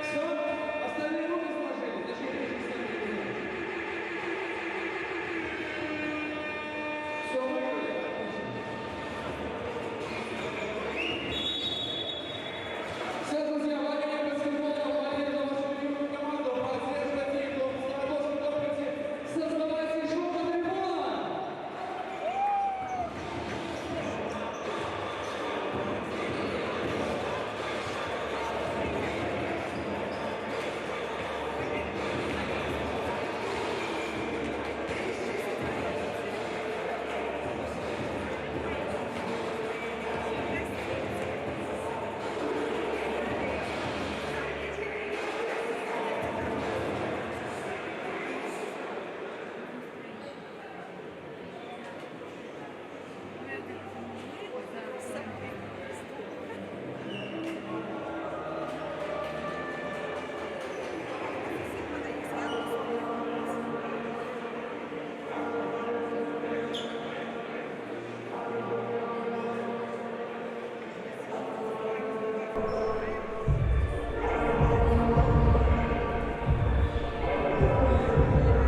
Все? Остальные руки сложили. Зачем вы их сложили? Все, выбрали. Все, друзья, во время баскетбола, во время вашу любимую команду, поддерживайте их, топайте, создавайте шум на трибунах.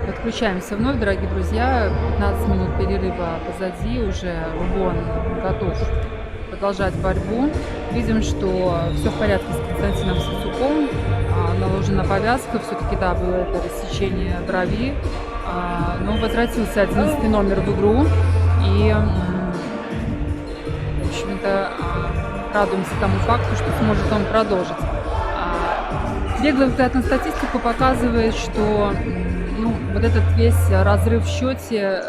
Подключаемся вновь, дорогие друзья. 15 минут перерыва позади, уже Рубон готов продолжать борьбу. Видим, что все в порядке с Константином Сицуком. Наложена повязка, все-таки, да, было это рассечение брови. Но возвратился 11 номер в игру. И, в общем-то, радуемся тому факту, что сможет он продолжить. Беглый взгляд на статистику показывает, что вот этот весь разрыв в счете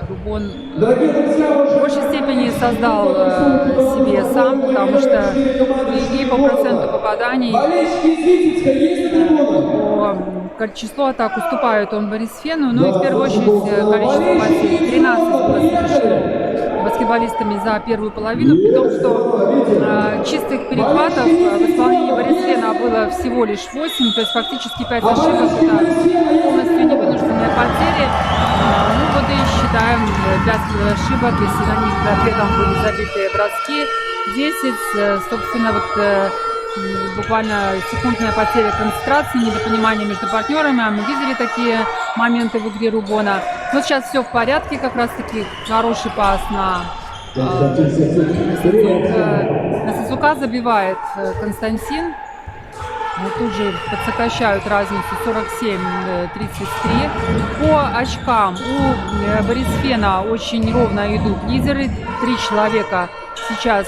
Рубон в большей степени создал себе сам, потому что и по проценту попаданий, по числу атак уступает он Борисфену, ну и в первую очередь количество потерь. 13 было совершено баскетболистами за первую половину, при том, что чистых перехватов в исполнении Борисфена было всего лишь 8, то есть фактически 5 ошибок, это полностью невынужденные потери. Ну вот и считаем 5 ошибок, если на них ответом были забитые броски, 10, собственно, вот буквально секундная потеря концентрации, недопонимание между партнерами, а мы видели такие моменты в игре Рубона. Но сейчас все в порядке, как раз таки хороший пас на Сицука забивает Константин. Тут же сокращают разницу 47-33. По очкам у Борисфена очень ровно идут лидеры. 3 человека сейчас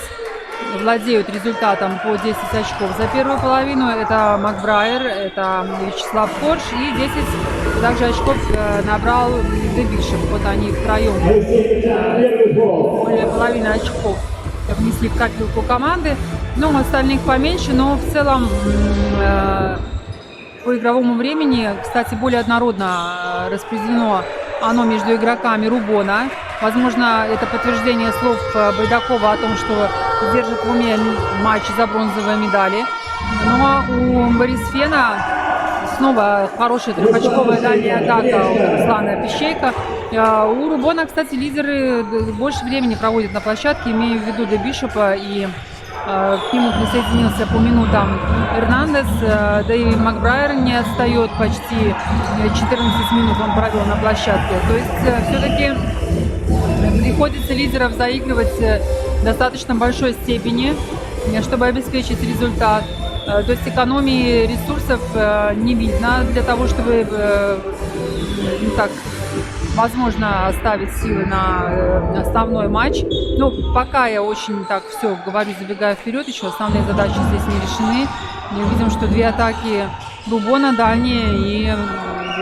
владеют результатом по 10 очков за первую половину. Это Макбрайер, это Вячеслав Корж, и 10 также очков набрал Дебишев. Вот они втроем более половины очков внесли в копилку команды. Ну, остальных поменьше, но в целом по игровому времени, кстати, более однородно распределено оно между игроками Рубона. Возможно, это подтверждение слов Байдакова о том, что держит в уме матч за бронзовые медали. Но у Борисфена снова хорошая трехочковая дальняя атака у Руслана Пищейко. У Рубона, кстати, лидеры больше времени проводят на площадке, имею в виду Дебишопа, и к нему присоединился по минутам Эрнандес, да и Макбрайер не отстает, почти 14 минут он провел на площадке. То есть все-таки приходится лидеров заигрывать в достаточно большой степени, чтобы обеспечить результат. То есть экономии ресурсов не видно для того, чтобы возможно оставить силы на основной матч. Но пока я очень так все говорю, забегая вперед, еще основные задачи здесь не решены. Мы видим, что 2 атаки Рубона дальние, и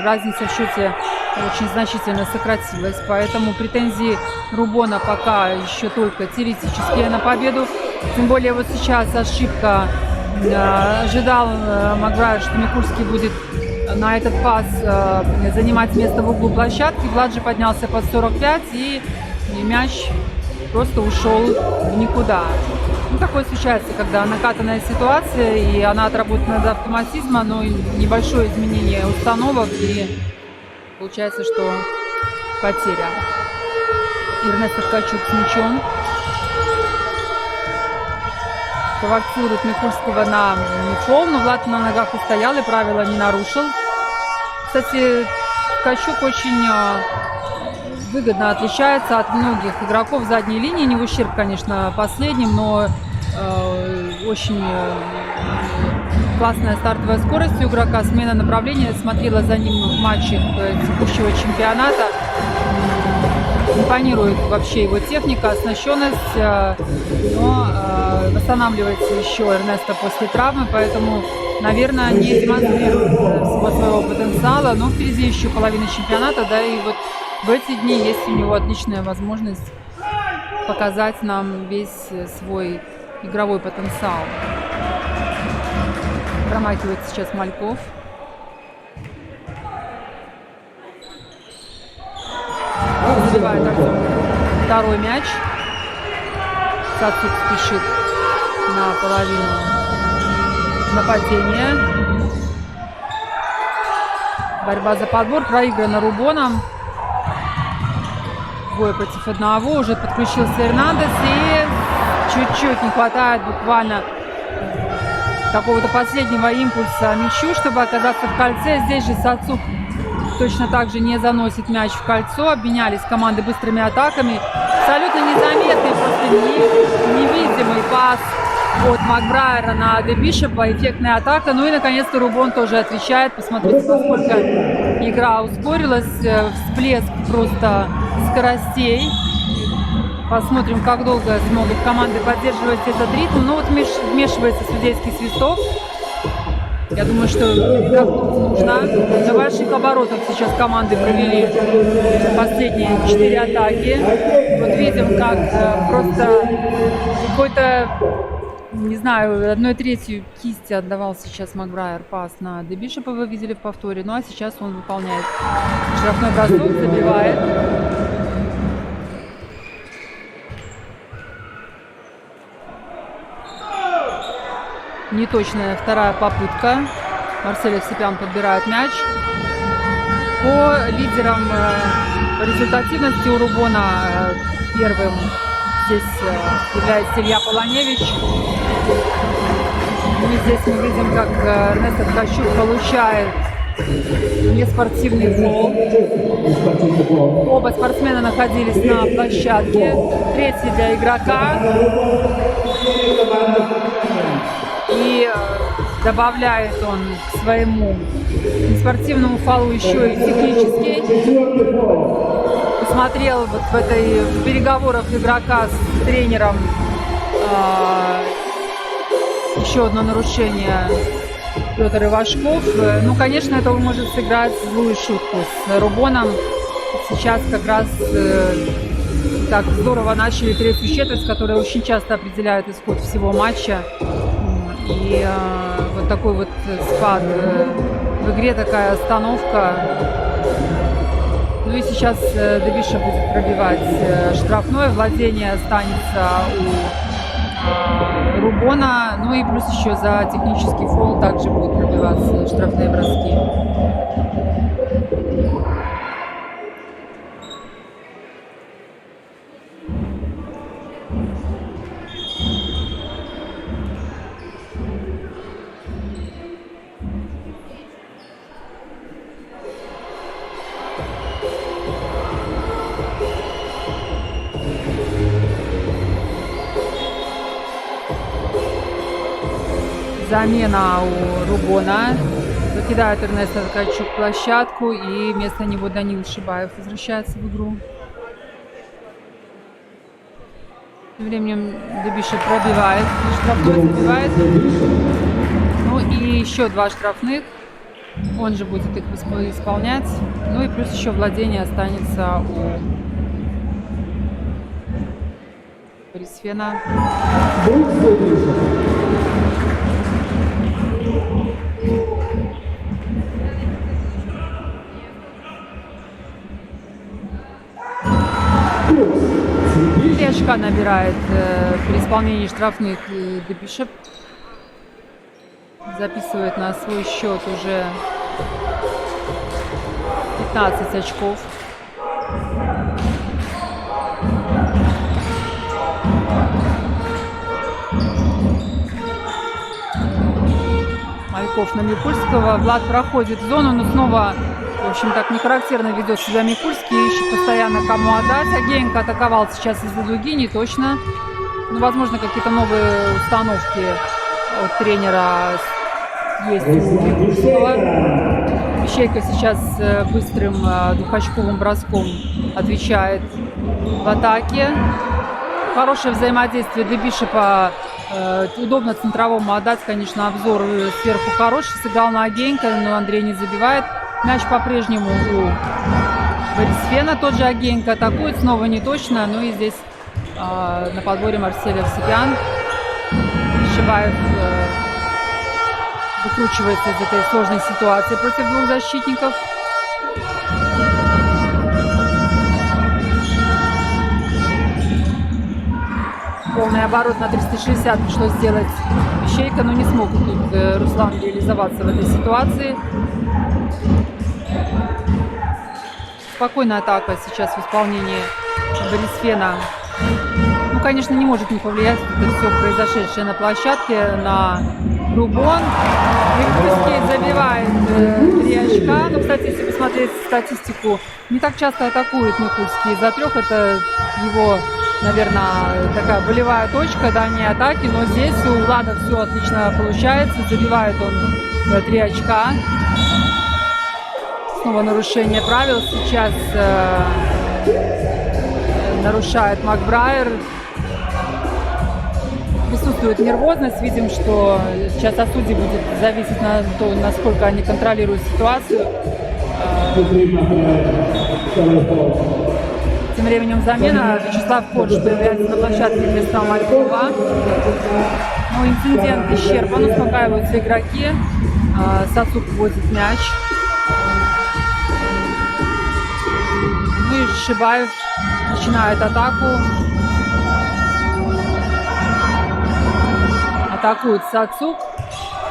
разница в счете очень значительно сократилась. Поэтому претензии Рубона пока еще только теоретические на победу. Тем более вот сейчас ошибка. Ожидал Макбрайер, что Микульский будет на этот пас занимать место в углу площадки. Влад же поднялся под 45, и мяч просто ушел в никуда. Ну, такое случается, когда накатанная ситуация, и она отработана до автоматизма, но небольшое изменение установок, и получается, что потеря. Эрнест Ткачук с мячом. Провоцирует Микульского на фол, но Влад на ногах устоял и правила не нарушил. Кстати, Ткачук очень выгодно отличается от многих игроков задней линии, не в ущерб, конечно, последним, но очень классная стартовая скорость у игрока, смена направления. Смотрела за ним в матчах текущего чемпионата. Импонирует вообще его техника, оснащенность, но восстанавливается еще Эрнесто после травмы, поэтому, наверное, не демонстрирует всего своего потенциала, но впереди еще половина чемпионата, да, и вот в эти дни есть у него отличная возможность показать нам весь свой игровой потенциал. Промахивает сейчас Мальков. Забивает Артем второй мяч. Сацук спешит на половину нападения. Борьба за подбор проиграна Рубоном. Двое против одного. Уже подключился Эрнандес, и чуть-чуть не хватает буквально какого-то последнего импульса мячу, чтобы оказаться в кольце. Здесь же Сацук точно так же не заносит мяч в кольцо. Обменялись команды быстрыми атаками. Абсолютно незаметный, просто невидимый пас от Макбрайера на Де Бишопа. Эффектная атака. Ну и, наконец-то, Рубон тоже отвечает. Посмотрите, насколько игра ускорилась. Всплеск просто скоростей. Посмотрим, как долго смогут команды поддерживать этот ритм. Ну вот вмешивается судейский свисток. Я думаю, что отдохнуть нужно. На больших оборотах сейчас команды провели последние 4 атаки. Вот видим, как просто какой-то, не знаю, 1/3 кисти отдавал сейчас Макбрайер пас на Де Бишопа, вы видели в повторе. Ну а сейчас он выполняет штрафной бросок, забивает. Неточная вторая попытка. Марсель Евсепян подбирает мяч. По лидерам по результативности у Рубона первым здесь является Илья Полоневич. И здесь мы видим, как Эрнесто Ткачук получает неспортивный фол. Оба спортсмена находились на площадке. Третий для игрока. И добавляет он к своему спортивному фолу еще и технический. Посмотрел вот в переговорах игрока с тренером еще одно нарушение Петр Ивашков. Ну, конечно, это может сыграть злую шутку с Рубоном. Сейчас как раз так здорово начали третью четверть, которая очень часто определяет исход всего матча. И вот такой вот спад в игре, такая остановка. Ну и сейчас Де Бишоп будет пробивать штрафное. Владение останется у Рубона. Ну и плюс еще за технический фол также будут пробиваться штрафные броски. Замена у Рубона. Покидает Эрнесто Ткачук площадку, и вместо него Данил Шибаев возвращается в игру. Тем временем Де Бишоп пробивает, штрафной забивает. Ну и еще 2 штрафных. Он же будет их исполнять. Ну и плюс еще владение останется у Борисфена. Лешка набирает при исполнении штрафных Де Бишоп. Записывает на свой счет уже 15 очков. Мальков на Микульского. Влад проходит в зону, но снова, в общем, так нехарактерно ведет себя Микульский. Ищет постоянно кому отдать. Агеенко атаковал сейчас из-за дуги, не точно. Ну, возможно, какие-то новые установки от тренера есть у Микульского. Ищейка сейчас быстрым двухочковым броском отвечает в атаке. Хорошее взаимодействие Де Бишопа. Удобно центровому отдать, конечно, обзор сверху хороший. Сыграл на Агеенко, но Андрей не забивает. Мяч по-прежнему у Борисфена. Тот же Агеенко атакует, снова не точно. Ну и здесь на подборе Марсель Евсепян. Шибаев выкручивается из этой сложной ситуации против 2 защитников. Полный оборот на 360 пришлось сделать Ищейка, но не смог тут Руслан реализоваться в этой ситуации. Спокойная атака сейчас в исполнении Борисфена. Ну, конечно, не может не повлиять это все произошедшее на площадке на Рубон. Микульский забивает 3 очка. Ну, кстати, если посмотреть статистику, не так часто атакует Микульский. Из-за 3 это его, наверное, такая болевая точка, дальние атаки. Но здесь у Влада все отлично получается. Забивает он 3 очка. Снова нарушение правил. Сейчас нарушает Макбрайер. Присутствует нервозность. Видим, что сейчас от судей будет зависеть на то, насколько они контролируют ситуацию. Тем временем замена. Вячеслав Корж появляется на площадке вместо Малькова. Но инцидент исчерпан. Успокаиваются игроки. Сацук вводит мяч. Ну и Шибаев начинает атаку. Атакует Сацук.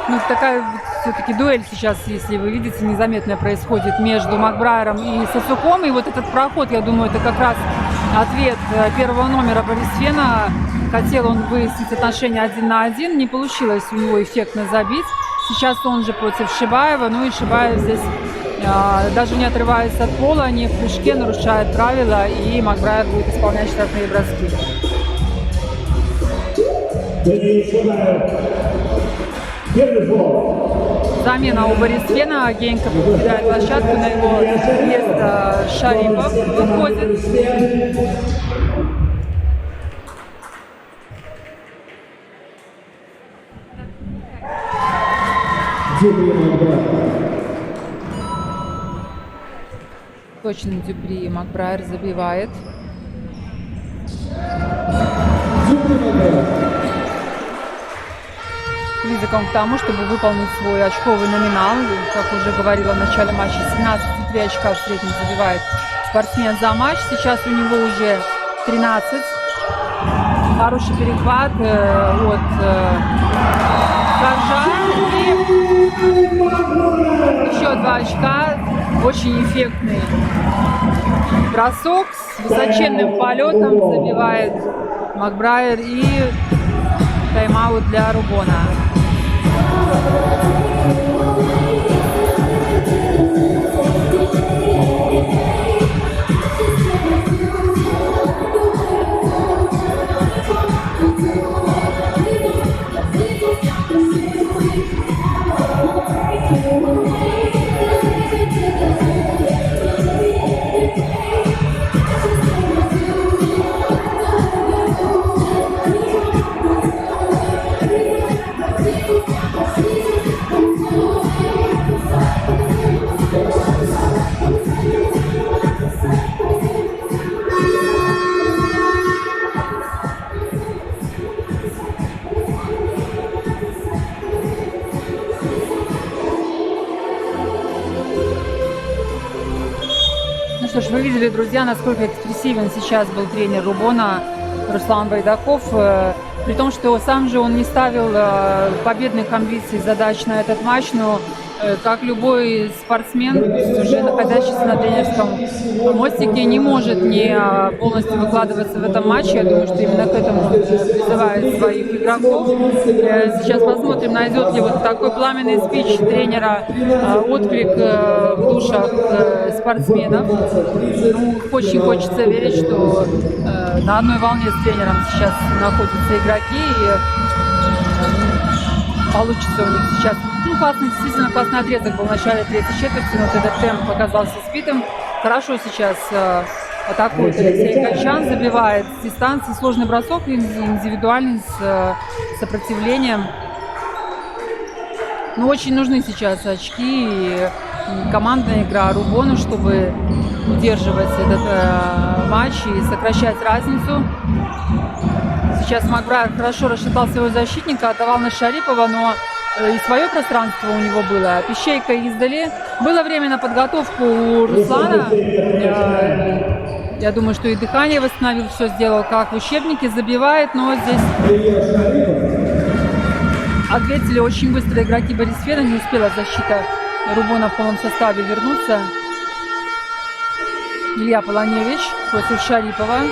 Ну, такая все-таки дуэль сейчас, если вы видите, незаметная происходит между Макбрайером и Сацуком. И вот этот проход, я думаю, это как раз ответ первого номера Борисфена. Хотел он выяснить отношения 1 на 1. Не получилось у него эффектно забить. Сейчас он же против Шибаева. Ну и Шибаев здесь, даже не отрываясь от пола, не в прыжке, нарушает правила. И Макбрайер будет исполнять штрафные броски. Замена у Борисфена. Генька покидает площадку, на его место Шарипов выходит. Точно Дюпри. Макбрайер забивает. Близок к тому, чтобы выполнить свой очковый номинал. Как уже говорила в начале матча, 17,3 очка в среднем забивает спортсмен за матч. Сейчас у него уже 13. Хороший перехват от Коржа. И еще 2 очка. Очень эффектный бросок с высоченным полетом забивает Макбрайер. И тайм-аут для Рубона. Что ж, вы видели, друзья, насколько экспрессивен сейчас был тренер Рубона Руслан Байдаков. При том, что сам же он не ставил победных амбиций, задач на этот матч, но как любой спортсмен, уже находящийся на тренерском мостике, не может не полностью выкладываться в этом матче. Я думаю, что именно к этому призывает своих игроков. Сейчас посмотрим, найдет ли вот такой пламенный спич тренера отклик в душах спортсменов. Ну, очень хочется верить, что на одной волне с тренером сейчас находятся игроки, и получится у них сейчас. Ну, классный, действительно классный отрезок был в начале третьей четверти, но вот этот темп показался сбитым. Хорошо сейчас атакует Алексей Качан, забивает с дистанции, сложный бросок, индивидуальный, с сопротивлением. Но очень нужны сейчас очки и командная игра Рубону, чтобы удерживать этот матч и сокращать разницу. Сейчас Макбрайер хорошо рассчитал своего защитника, отдавал на Шарипова, но и свое пространство у него было. Пищейка издали. Было время на подготовку у Руслана. Я думаю, что и дыхание восстановил, все сделал как в учебнике. Забивает, но здесь ответили очень быстро игроки Борисфена. Не успела защита Рубона в полном составе вернуться. Илья Полоневич против Шарипова.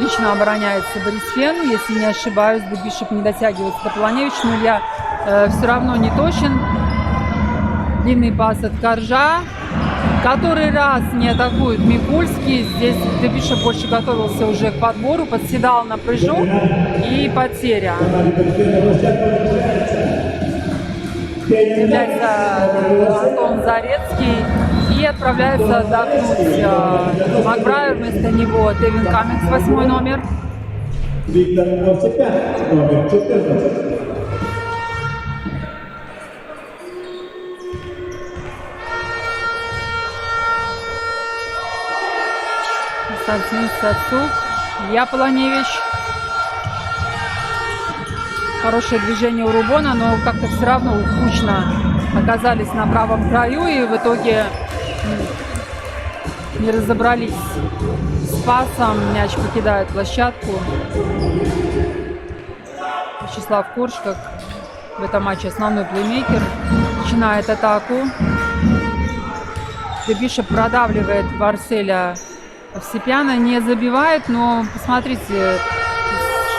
Отлично обороняется Борисфен. Если не ошибаюсь, Дебишев не дотягивается до Полоневича, но Илья все равно не точен. Длинный пас от Коржа. Который раз не атакует Микульский. Здесь Дебишев больше готовился уже к подбору, подседал на прыжок и потеря. Является Антон Зарецкий и отправляется отдохнуть Макбрайер. Вместо него Дэвин Каммингс, 8 номер. Віктор Овсепян, номер 14. Константин Сацук, Илья Полоневич. Хорошее движение у Рубона, но как-то все равно кучно оказались на правом краю и в итоге не разобрались с пасом. Мяч покидает площадку. Вячеслав Корж, как в этом матче основной плеймейкер, начинает атаку. Дебишев продавливает Барселя. Овсепяна, не забивает, но посмотрите,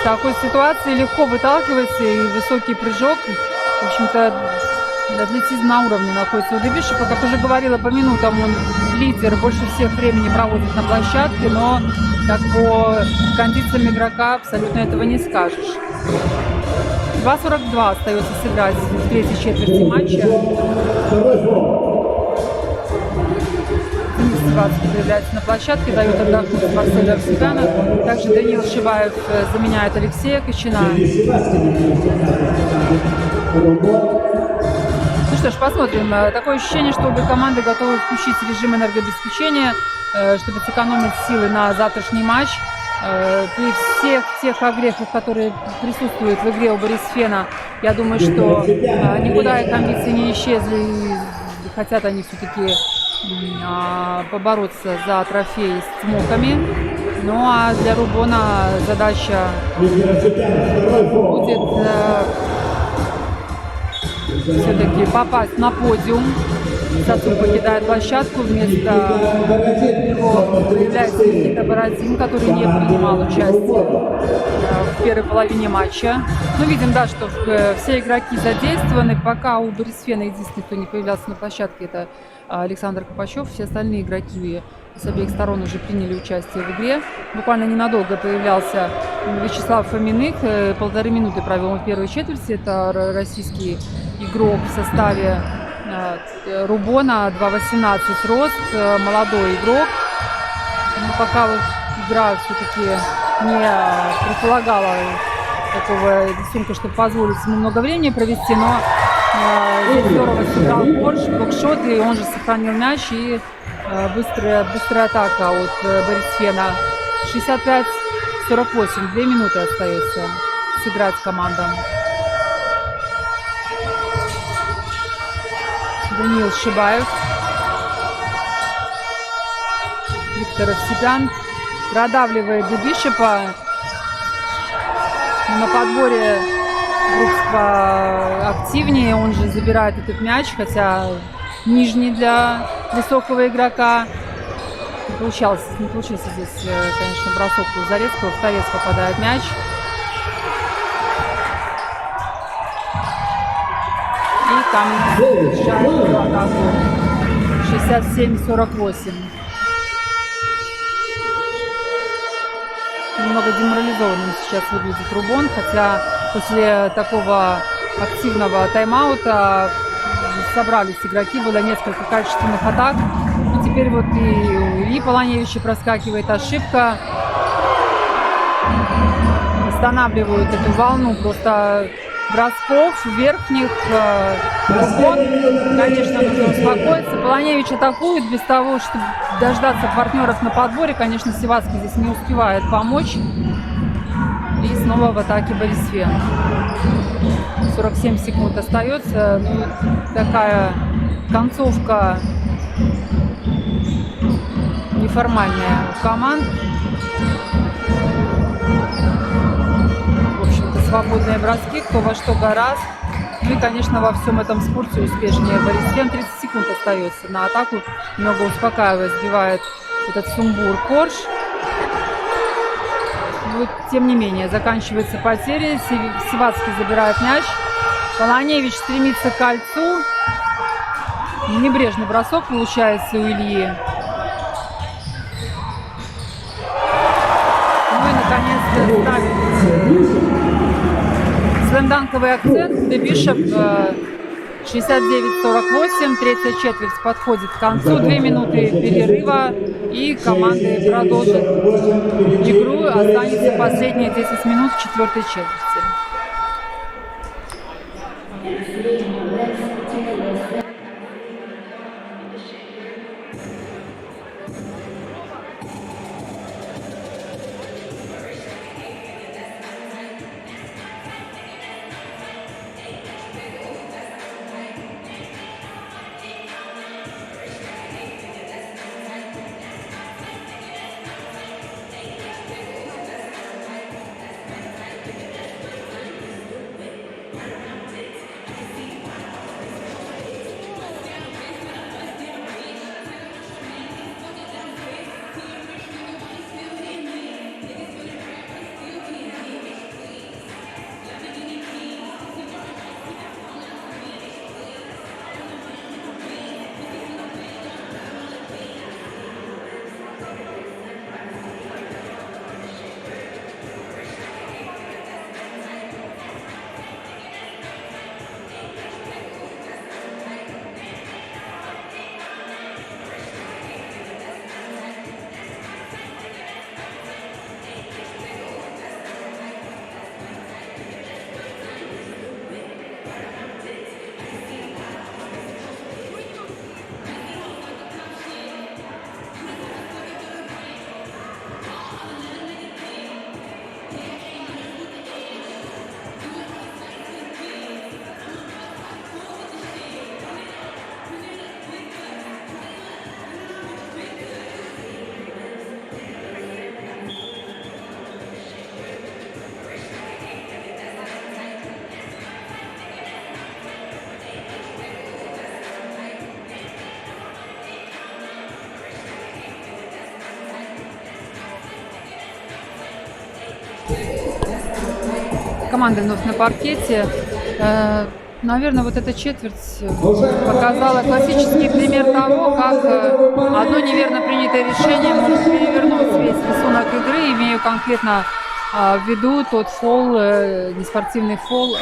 в такой ситуации легко выталкивается и высокий прыжок. В общем-то, атлетизм на уровне находится у Дебишева. Как уже говорила, по минутам он лидер, больше всех времени проводит на площадке, но так по кондициям игрока абсолютно этого не скажешь. 2:42 остается сыграть в третьей четверти матча. Появляется на площадке, дает отдохнуть Марселю Овсепяна. Также Даниил Шибаев заменяет Алексея Кочина. Ну что ж, посмотрим. Такое ощущение, что обе команды готовы включить режим энергообеспечения, чтобы сэкономить силы на завтрашний матч. При всех тех огрехах, которые присутствуют в игре у Борисфена, я думаю, что никуда их амбиции не исчезли, и хотят они все-таки побороться за трофей с Цмоками. Ну а для Рубона задача будет все-таки попасть на подиум. Сацук покидает площадку, вместо него появляется Никита Бородин, который не принимал участие в первой половине матча. Мы видим, да, что все игроки задействованы. Пока у Борисфена единственный, кто не появлялся на площадке, это Александр Копачев. Все остальные игроки с обеих сторон уже приняли участие в игре. Буквально ненадолго появлялся Вячеслав Фоминых. 1,5 минуты провел в первой четверти. Это российский игрок в составе Рубона, 2,18 рост, молодой игрок. Но пока вот игра все-таки не предполагала такого рисунка, чтобы позволить ему много времени провести, но здорово сыграл Корж, блокшот, и он же сохранил мяч, и быстрая атака от Борисфена. 65-48, 2 минуты остается сыграть командам. Даниил Шибаев, Виктор Овсепян продавливает Дебишева. На подборе Брукс активнее, он же забирает этот мяч, хотя нижний для высокого игрока. Не получился здесь, конечно, бросок у Зарецкого. В торец попадает мяч. И там шаг в атаку. 67-48. Немного деморализованным сейчас выглядит Рубон, хотя после такого активного тайм-аута собрались игроки, было несколько качественных атак. И теперь вот и у Ильи Полоневича проскакивает ошибка. Останавливают эту волну просто бросков верхних. Рубон, конечно, нужно успокоиться. Полоневич атакует без того, чтобы дождаться партнеров на подборе. Конечно, Сивацкий здесь не успевает помочь. И снова в атаке Борисфен. 47 секунд остается. Ну, такая концовка неформальная у команд. В общем-то, свободные броски, кто во что гораздо. Ну и, конечно, во всем этом спорте успешнее Борисфен. 30 секунд остается на атаку. Немного успокаивая, сбивает этот сумбур Корж. вот, тем не менее, заканчивается потеря. Сивацкий забирает мяч. Полоневич стремится к кольцу. Небрежный бросок получается у Ильи. Ну и, наконец-то, ставит слэмданковый акцент. Де Бишоп 69-48. Третья четверть подходит к концу. 2 минуты перерыва. И команды продолжат игру. Останется последние 10 минут четвертой четверти. Команда вновь на паркете. Наверное, вот эта четверть показала классический пример того, как одно неверно принятое решение может перевернуть весь рисунок игры. Имею конкретно в виду тот фол, неспортивный фол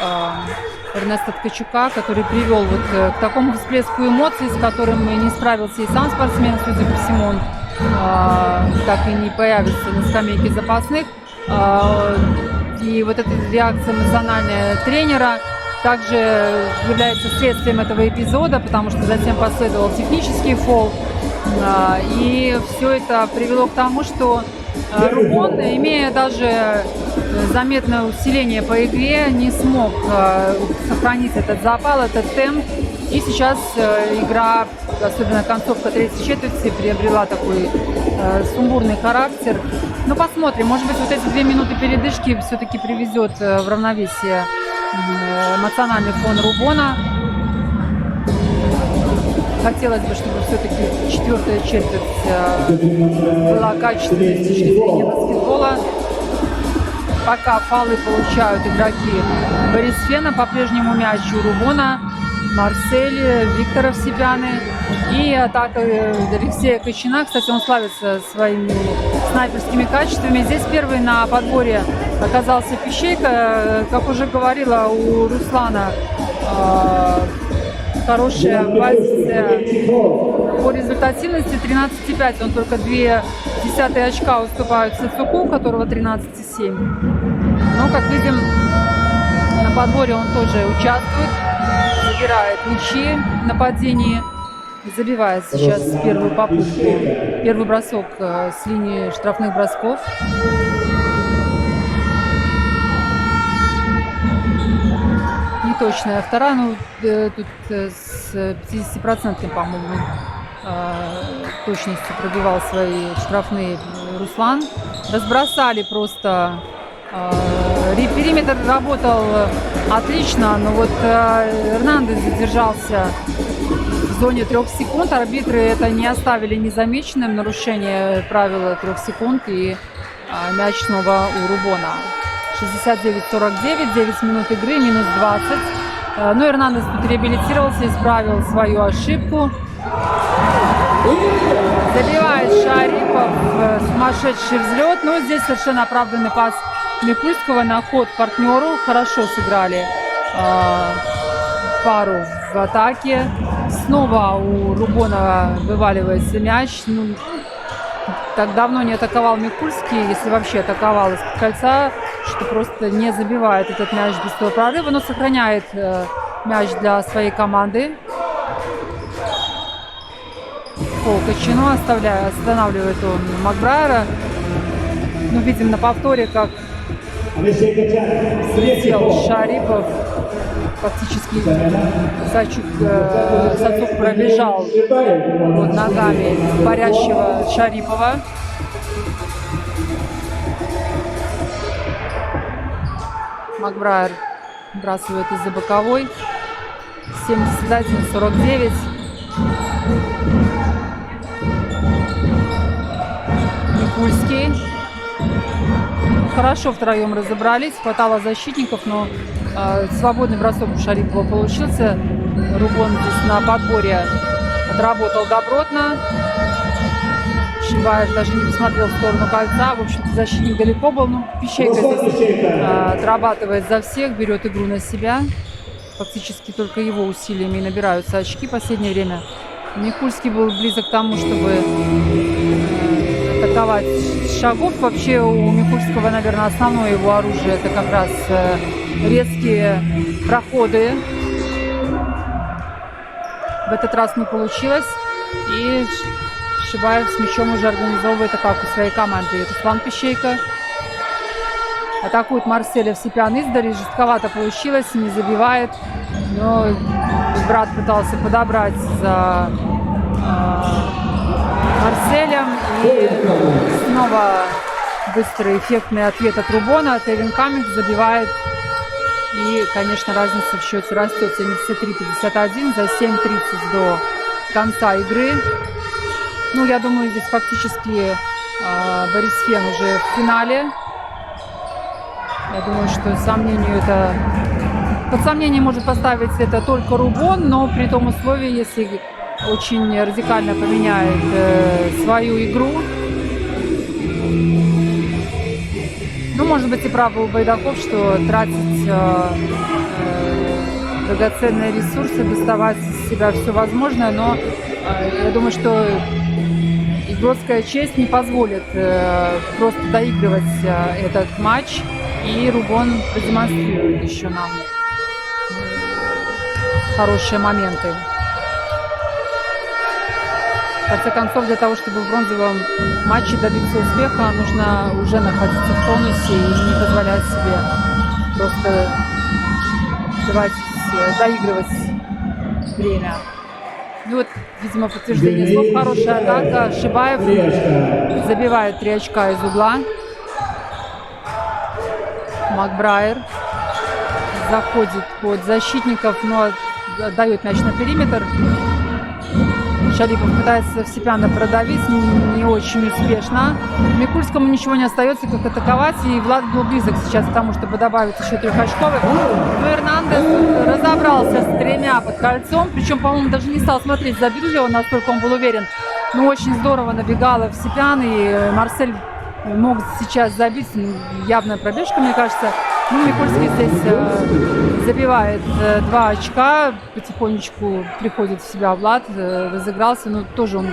Эрнеста Ткачука, который привел вот к такому всплеску эмоций, с которым не справился и сам спортсмен, судя по всему, он так и не появится на скамейке запасных. И вот эта реакция эмоциональная тренера также является следствием этого эпизода, потому что затем последовал технический фол. И все это привело к тому, что Рубон, имея даже заметное усиление по игре, не смог сохранить этот запал, этот темп. И сейчас игра, особенно концовка третьей четверти, приобрела такой сумбурный характер. Но посмотрим, может быть, вот эти 2 минуты передышки все-таки приведет в равновесие эмоциональный фон Рубона. Хотелось бы, чтобы все-таки четвертая четверть была качественной с точки зрения баскетбола. Пока фолы получают игроки Борисфена, по-прежнему мяч у Рубона, Марсель, Виктор Овсепяны и атака Алексея Кочина. Кстати, он славится своими снайперскими качествами. Здесь первый на подборе оказался Пищейко. Как уже говорила, у Руслана хорошая позиция по результативности 13,5. Он только 0,2 очка уступает Цицуку, у которого 13,7. Но, как видим, на подборе он тоже участвует, забирает мячи в нападении, забивает сейчас первую попытку, первый бросок с линии штрафных бросков. Неточная вторая, ну тут с 50%, по-моему, точностью пробивал свои штрафные Руслан. Разбросали просто. Периметр работал отлично, но вот Эрнандес задержался в зоне 3 секунд. Арбитры это не оставили незамеченным, нарушение правила 3 секунд, и Мяч снова у Рубона. 69-49, 9 минут игры, минус 20. Но Эрнандес тут реабилитировался, исправил свою ошибку. Забивает Шарипов, сумасшедший взлет. Но здесь совершенно оправданный пас Микульского на ход партнеру. Хорошо сыграли пару в атаке. Снова у Рубона вываливается мяч. Ну, так давно не атаковал Микульский, если вообще атаковал из-под кольца, что просто не забивает этот мяч без того прорыва, но сохраняет мяч для своей команды. По Качину останавливает он Макбрайера. Ну, видим на повторе, как слетел Шарипов. Фактически Сацук пробежал под ногами парящего Шарипова. Макбрайер бросает из-за боковой. 71-49. Микульский. Хорошо втроем разобрались, хватало защитников, но свободный бросок у Шарипова получился. Рубон здесь на подборе отработал добротно. Шибаев даже не посмотрел в сторону кольца. В общем-то, защитник далеко был. Ну, Пищейка здесь отрабатывает за всех, берет игру на себя. Фактически только его усилиями набираются очки в последнее время. Микульский был близок к тому, чтобы атаковать с шагов. Вообще у Микульского, наверное, основное его оружие — это как раз резкие проходы. В этот раз не получилось. И Шибаев с мячом уже организовывает атаку своей команды. Руслан Пищейка атакует Марселя Овсепян издали. Жестковато получилось, не забивает. Но брат пытался подобрать за Марселем. И снова быстрый эффектный ответ от Рубона. Тевин Каммингс забивает. И, конечно, разница в счете растет. 73-51 за 7:30 до конца игры. Ну, я думаю, здесь фактически Борис Фен уже в финале. Я думаю, что под сомнение может поставить это только Рубон, но при том условии, если очень радикально поменяет свою игру. Ну, может быть, и прав был Байдаков, что тратить драгоценные ресурсы, доставать из себя все возможное, но я думаю, что игротская честь не позволит просто доигрывать этот матч, и Рубон продемонстрирует еще нам хорошие моменты. В конце концов, для того, чтобы в бронзовом матче добиться успеха, нужно уже находиться в тонусе и не позволять себе просто доигрывать время. Ну вот, видимо, подтверждение слов. Хорошая атака. Шибаев забивает 3 очка из угла. Макбрайер заходит под защитников, но отдает мяч на периметр. Шарипов пытается Овсепяна продавить, не очень успешно. Микульскому ничего не остается, как атаковать. И Влад был близок сейчас к тому, чтобы добавить еще 3-очковых. Но Эрнандес разобрался с 3 под кольцом. Причем, по-моему, даже не стал смотреть, забил ли он, настолько он был уверен. Но очень здорово набегал Овсепян. И Марсель мог сейчас забить. Явная пробежка, мне кажется. Ну, Микульский здесь забивает 2 очка, потихонечку приходит в себя Влад, разыгрался, но тоже он,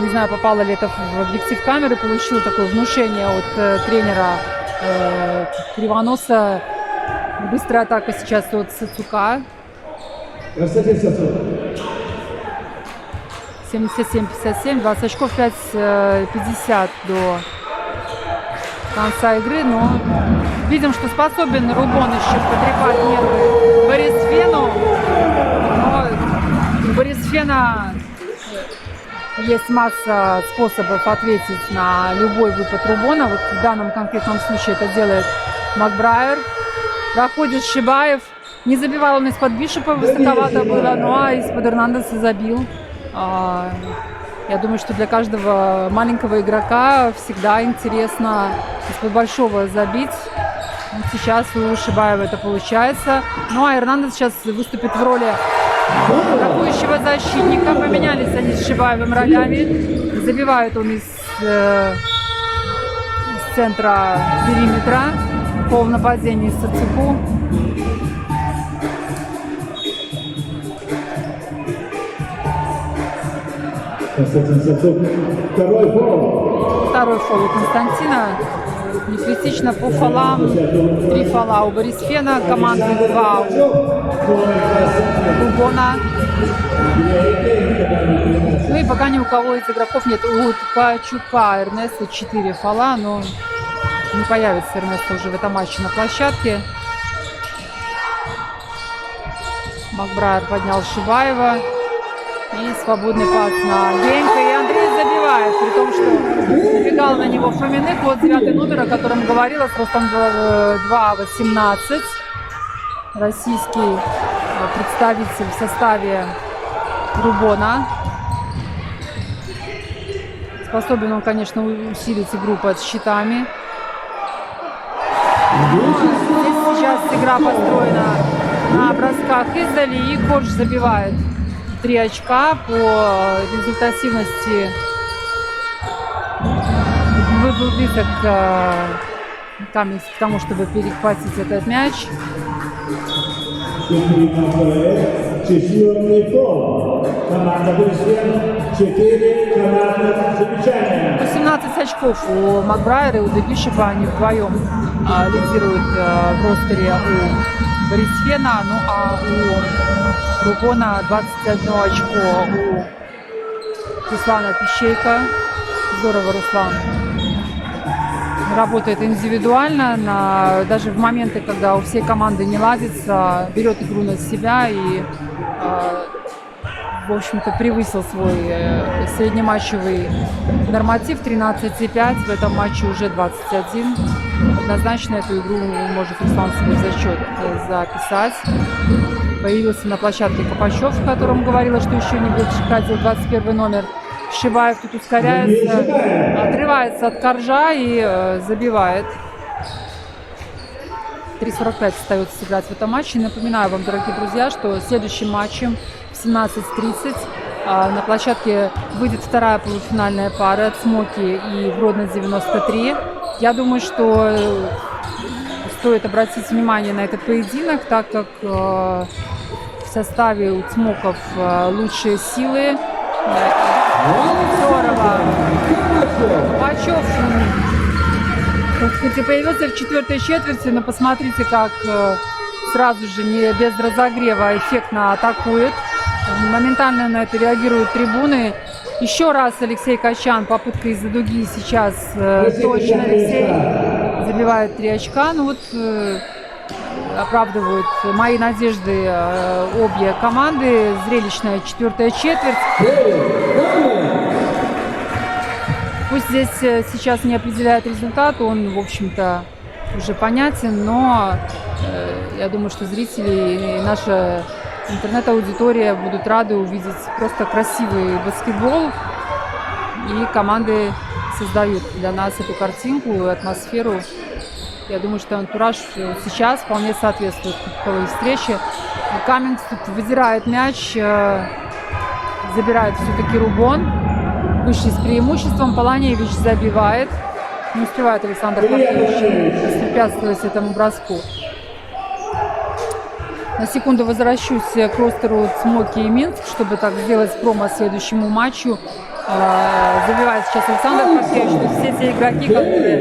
не знаю, попало ли это в объектив камеры, получил такое внушение от тренера Кривоноса. Быстрая атака сейчас от Сацука. 77-57, 20 очков, 5-50 до конца игры, но видим, что способен Рубон еще потрепать нервы Борис Фену. Но у Борис Фена есть масса способов ответить на любой выпад Рубона. Вот в данном конкретном случае это делает Макбрайер. Проходит Шибаев. Не забивал он из-под Бишопа, высоковато было, ну а из-под Эрнандеса забил. Я думаю, что для каждого маленького игрока всегда интересно из-под большого забить. Вот сейчас у Шибаева это получается. Ну а Эрнандес сейчас выступит в роли атакующего защитника. Поменялись они с Шибаевым ролями. Забивает он из центра периметра. Пол в нападении Сацуку. Константин Сацук. Второй фол. Второй фол у Константина. Не критично по фолам. 3 фола у Борисфена. Команды 2 у Рубона. Ну и пока ни у кого из игроков нет. У Ткачука Эрнеста 4 фола, но не появится Эрнеста уже в этом матче на площадке. Макбрайер поднял Шибаева. И свободный пас на Генька. И Андрей забивает, при том, что убегал на него Фоминых. Вот 9 номер, о котором говорила, с ростом 2,18. Российский представитель в составе Рубона. Способен он, конечно, усилить игру под щитами. Здесь сейчас игра построена на бросках издали. И Корж забивает 3 очка по результативности. Был близок Каменец к тому, чтобы перехватить этот мяч. Четвертый фол. Команда Борисфен. 4 командных замечания. 18 очков у Макбрайера и у Дебишева. Они вдвоем лидируют в ростере у Борисфена. Ну а у Рубона 21 очко у Руслана Пищейка. Здорово, Руслан работает индивидуально, даже в моменты, когда у всей команды не ладится, берет игру на себя и, в общем-то, превысил свой среднематчевый норматив 13,5. В этом матче уже 21. Однозначно эту игру может Руслан свой зачет записать. Появился на площадке Копачев, о котором говорила, что еще не будет Шикадил, 21 номер. Шибаев тут ускоряется, отрывается от Коржа и забивает. 3:45 остается сыграть в этом матче. Напоминаю вам, дорогие друзья, что следующим матчем в 17:30 на площадке выйдет вторая полуфинальная пара Цмоки и Гродно-93. Я думаю, что стоит обратить внимание на этот поединок, так как в составе у Цмоков лучшие силы. Здорово. Пачев хоть и появился в 4-й четверти, но посмотрите, как сразу же, не без разогрева, эффектно атакует. Моментально на это реагируют трибуны. Еще раз Алексей Качан, попытка из-за дуги сейчас точно Алексей забивает 3 очка. Ну вот оправдывают мои надежды обе команды. Зрелищная 4-я четверть. Пусть здесь сейчас не определяет результат, он, в общем-то, уже понятен, но я думаю, что зрители и наша интернет-аудитория будут рады увидеть просто красивый баскетбол. И команды создают для нас эту картинку, атмосферу. Я думаю, что антураж сейчас вполне соответствует кубковой встрече. Каменц тут выдирает мяч, забирает все-таки Рубон. Вышли с преимуществом, Полоневич забивает. Не успевает Александр Павлович воспрепятствовать этому броску. На секунду возвращусь к ростеру Цмоки и Минск, чтобы так сделать промо следующему матчу. Забивает сейчас Александр Павлович. Все те игроки, которые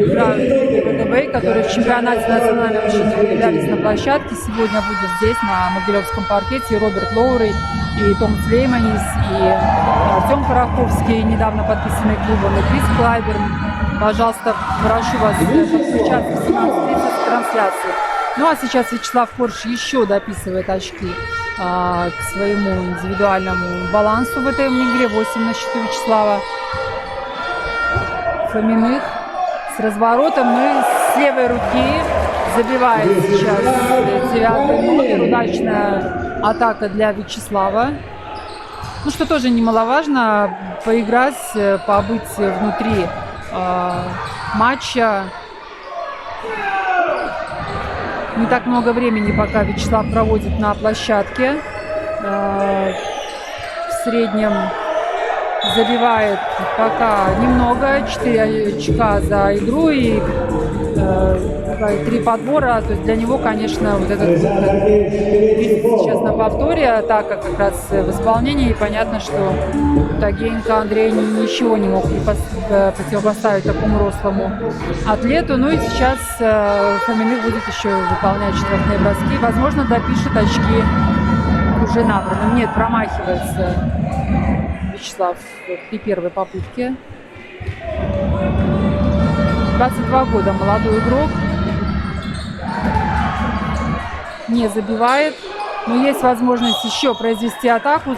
играют в ВТБ, которые в чемпионате национального счета появлялись на площадке, сегодня будут здесь, на Могилевском паркете. Роберт Лоури, и Том Слейманис, и Артем Пороховский, недавно подписанный клубом, и Крис Клайберн. Пожалуйста, прошу вас подключаться в 17:30 к трансляции. Ну а сейчас Вячеслав Корж еще дописывает очки к своему индивидуальному балансу в этой игре. 8 на счету Вячеслава. Фоминых с разворотом, ну и с левой руки забивает сейчас 9 номер. Удачная атака для Вячеслава. Ну, что тоже немаловажно, поиграть, побыть внутри матча. Не так много времени пока Вячеслав проводит на площадке. В среднем забивает пока немного, 4 очка за игру и 3 подбора. То есть для него, конечно, вот этот сейчас на повторе, так как раз в исполнении, и понятно, что Тагенко Андрей ничего не мог противопоставить такому рослому атлету. Ну и сейчас Фоминых будет еще выполнять штрафные броски. Возможно, допишет очки уже набранным. Нет, промахивается Вячеслав при первой попытке. 22 года, молодой игрок. Не забивает, но есть возможность еще произвести атаку.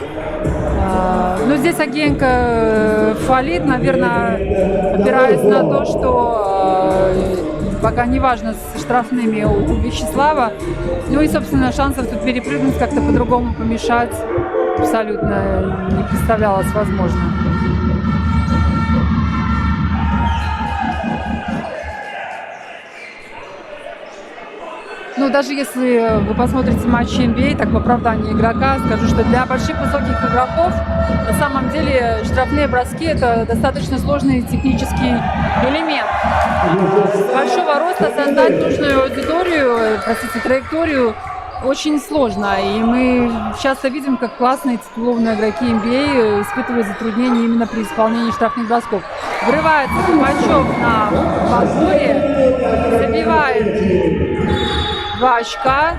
Но здесь Агеенко фалит, наверное, опираясь на то, что пока не важно с штрафными у Вячеслава. Ну и, собственно, шансов тут перепрыгнуть, как-то по-другому помешать абсолютно не представлялось возможным. Ну, даже если вы посмотрите матчи NBA, так в оправдании игрока скажу, что для больших высоких игроков на самом деле штрафные броски – это достаточно сложный технический элемент. С большого роста создать нужную аудиторию, траекторию очень сложно. И мы часто видим, как классные титулованные игроки NBA испытывают затруднения именно при исполнении штрафных бросков. Врывается Купачев на подборе, забивает 2 очка.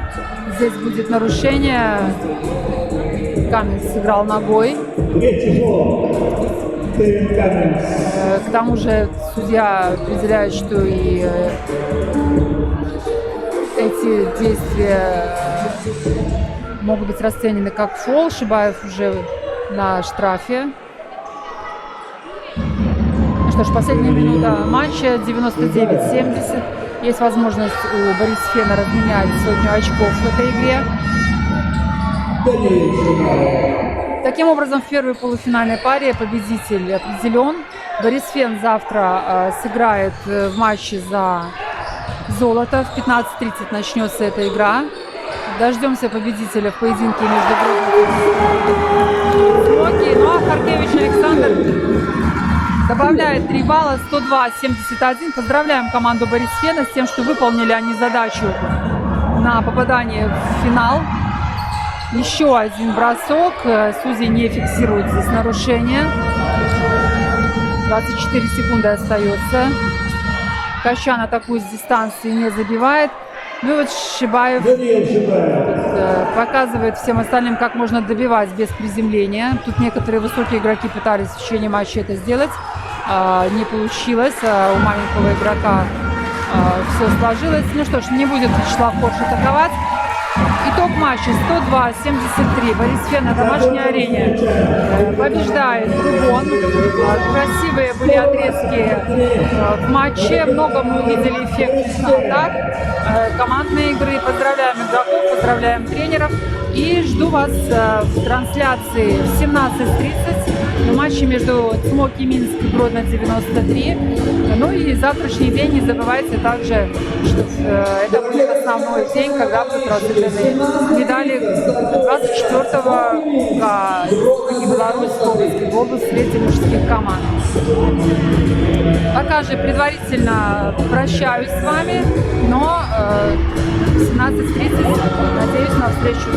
Здесь будет нарушение. Каменс сыграл ногой. К тому же судья определяет, что и эти действия могут быть расценены как фол. Шибаев уже на штрафе. Ну что ж, последняя минута матча, 99-70. Есть возможность у Борисфена разменять 100 очков в этой игре. Таким образом, в первой полуфинальной паре победитель определен. Борисфен завтра сыграет в матче за золото. В 15:30 начнется эта игра. Дождемся победителя в поединке между Сроки. Ну а Харкевич Александр добавляет 3 балла, 102-71. Поздравляем команду Борисфена с тем, что выполнили они задачу на попадание в финал. Еще один бросок. Судьи не фиксируют здесь нарушение. 24 секунды остается. Кащан атакует с дистанции, не забивает. Ну и вот Шибаев показывает всем остальным, как можно добивать без приземления. Тут некоторые высокие игроки пытались в течение матча это сделать. Не получилось. У маленького игрока все сложилось. Ну что ж, не будет Вячеслав Корж атаковать. Итог матча 102-73. Борисфен на домашней арене побеждает Рубон. Красивые были отрезки в матче. Много мы увидели эффектных атак, командной игры. Поздравляем игроков, поздравляем тренеров. И жду вас в трансляции в 17:30 в матче между Цмоки Минск и Гродно 93. Ну и завтрашний день не забывайте также, что это будет основной день, когда будут разыграны медали 24-го Республики Беларусь в области среди мужских команд. Пока же предварительно прощаюсь с вами, но в 17:30 надеюсь на встречу.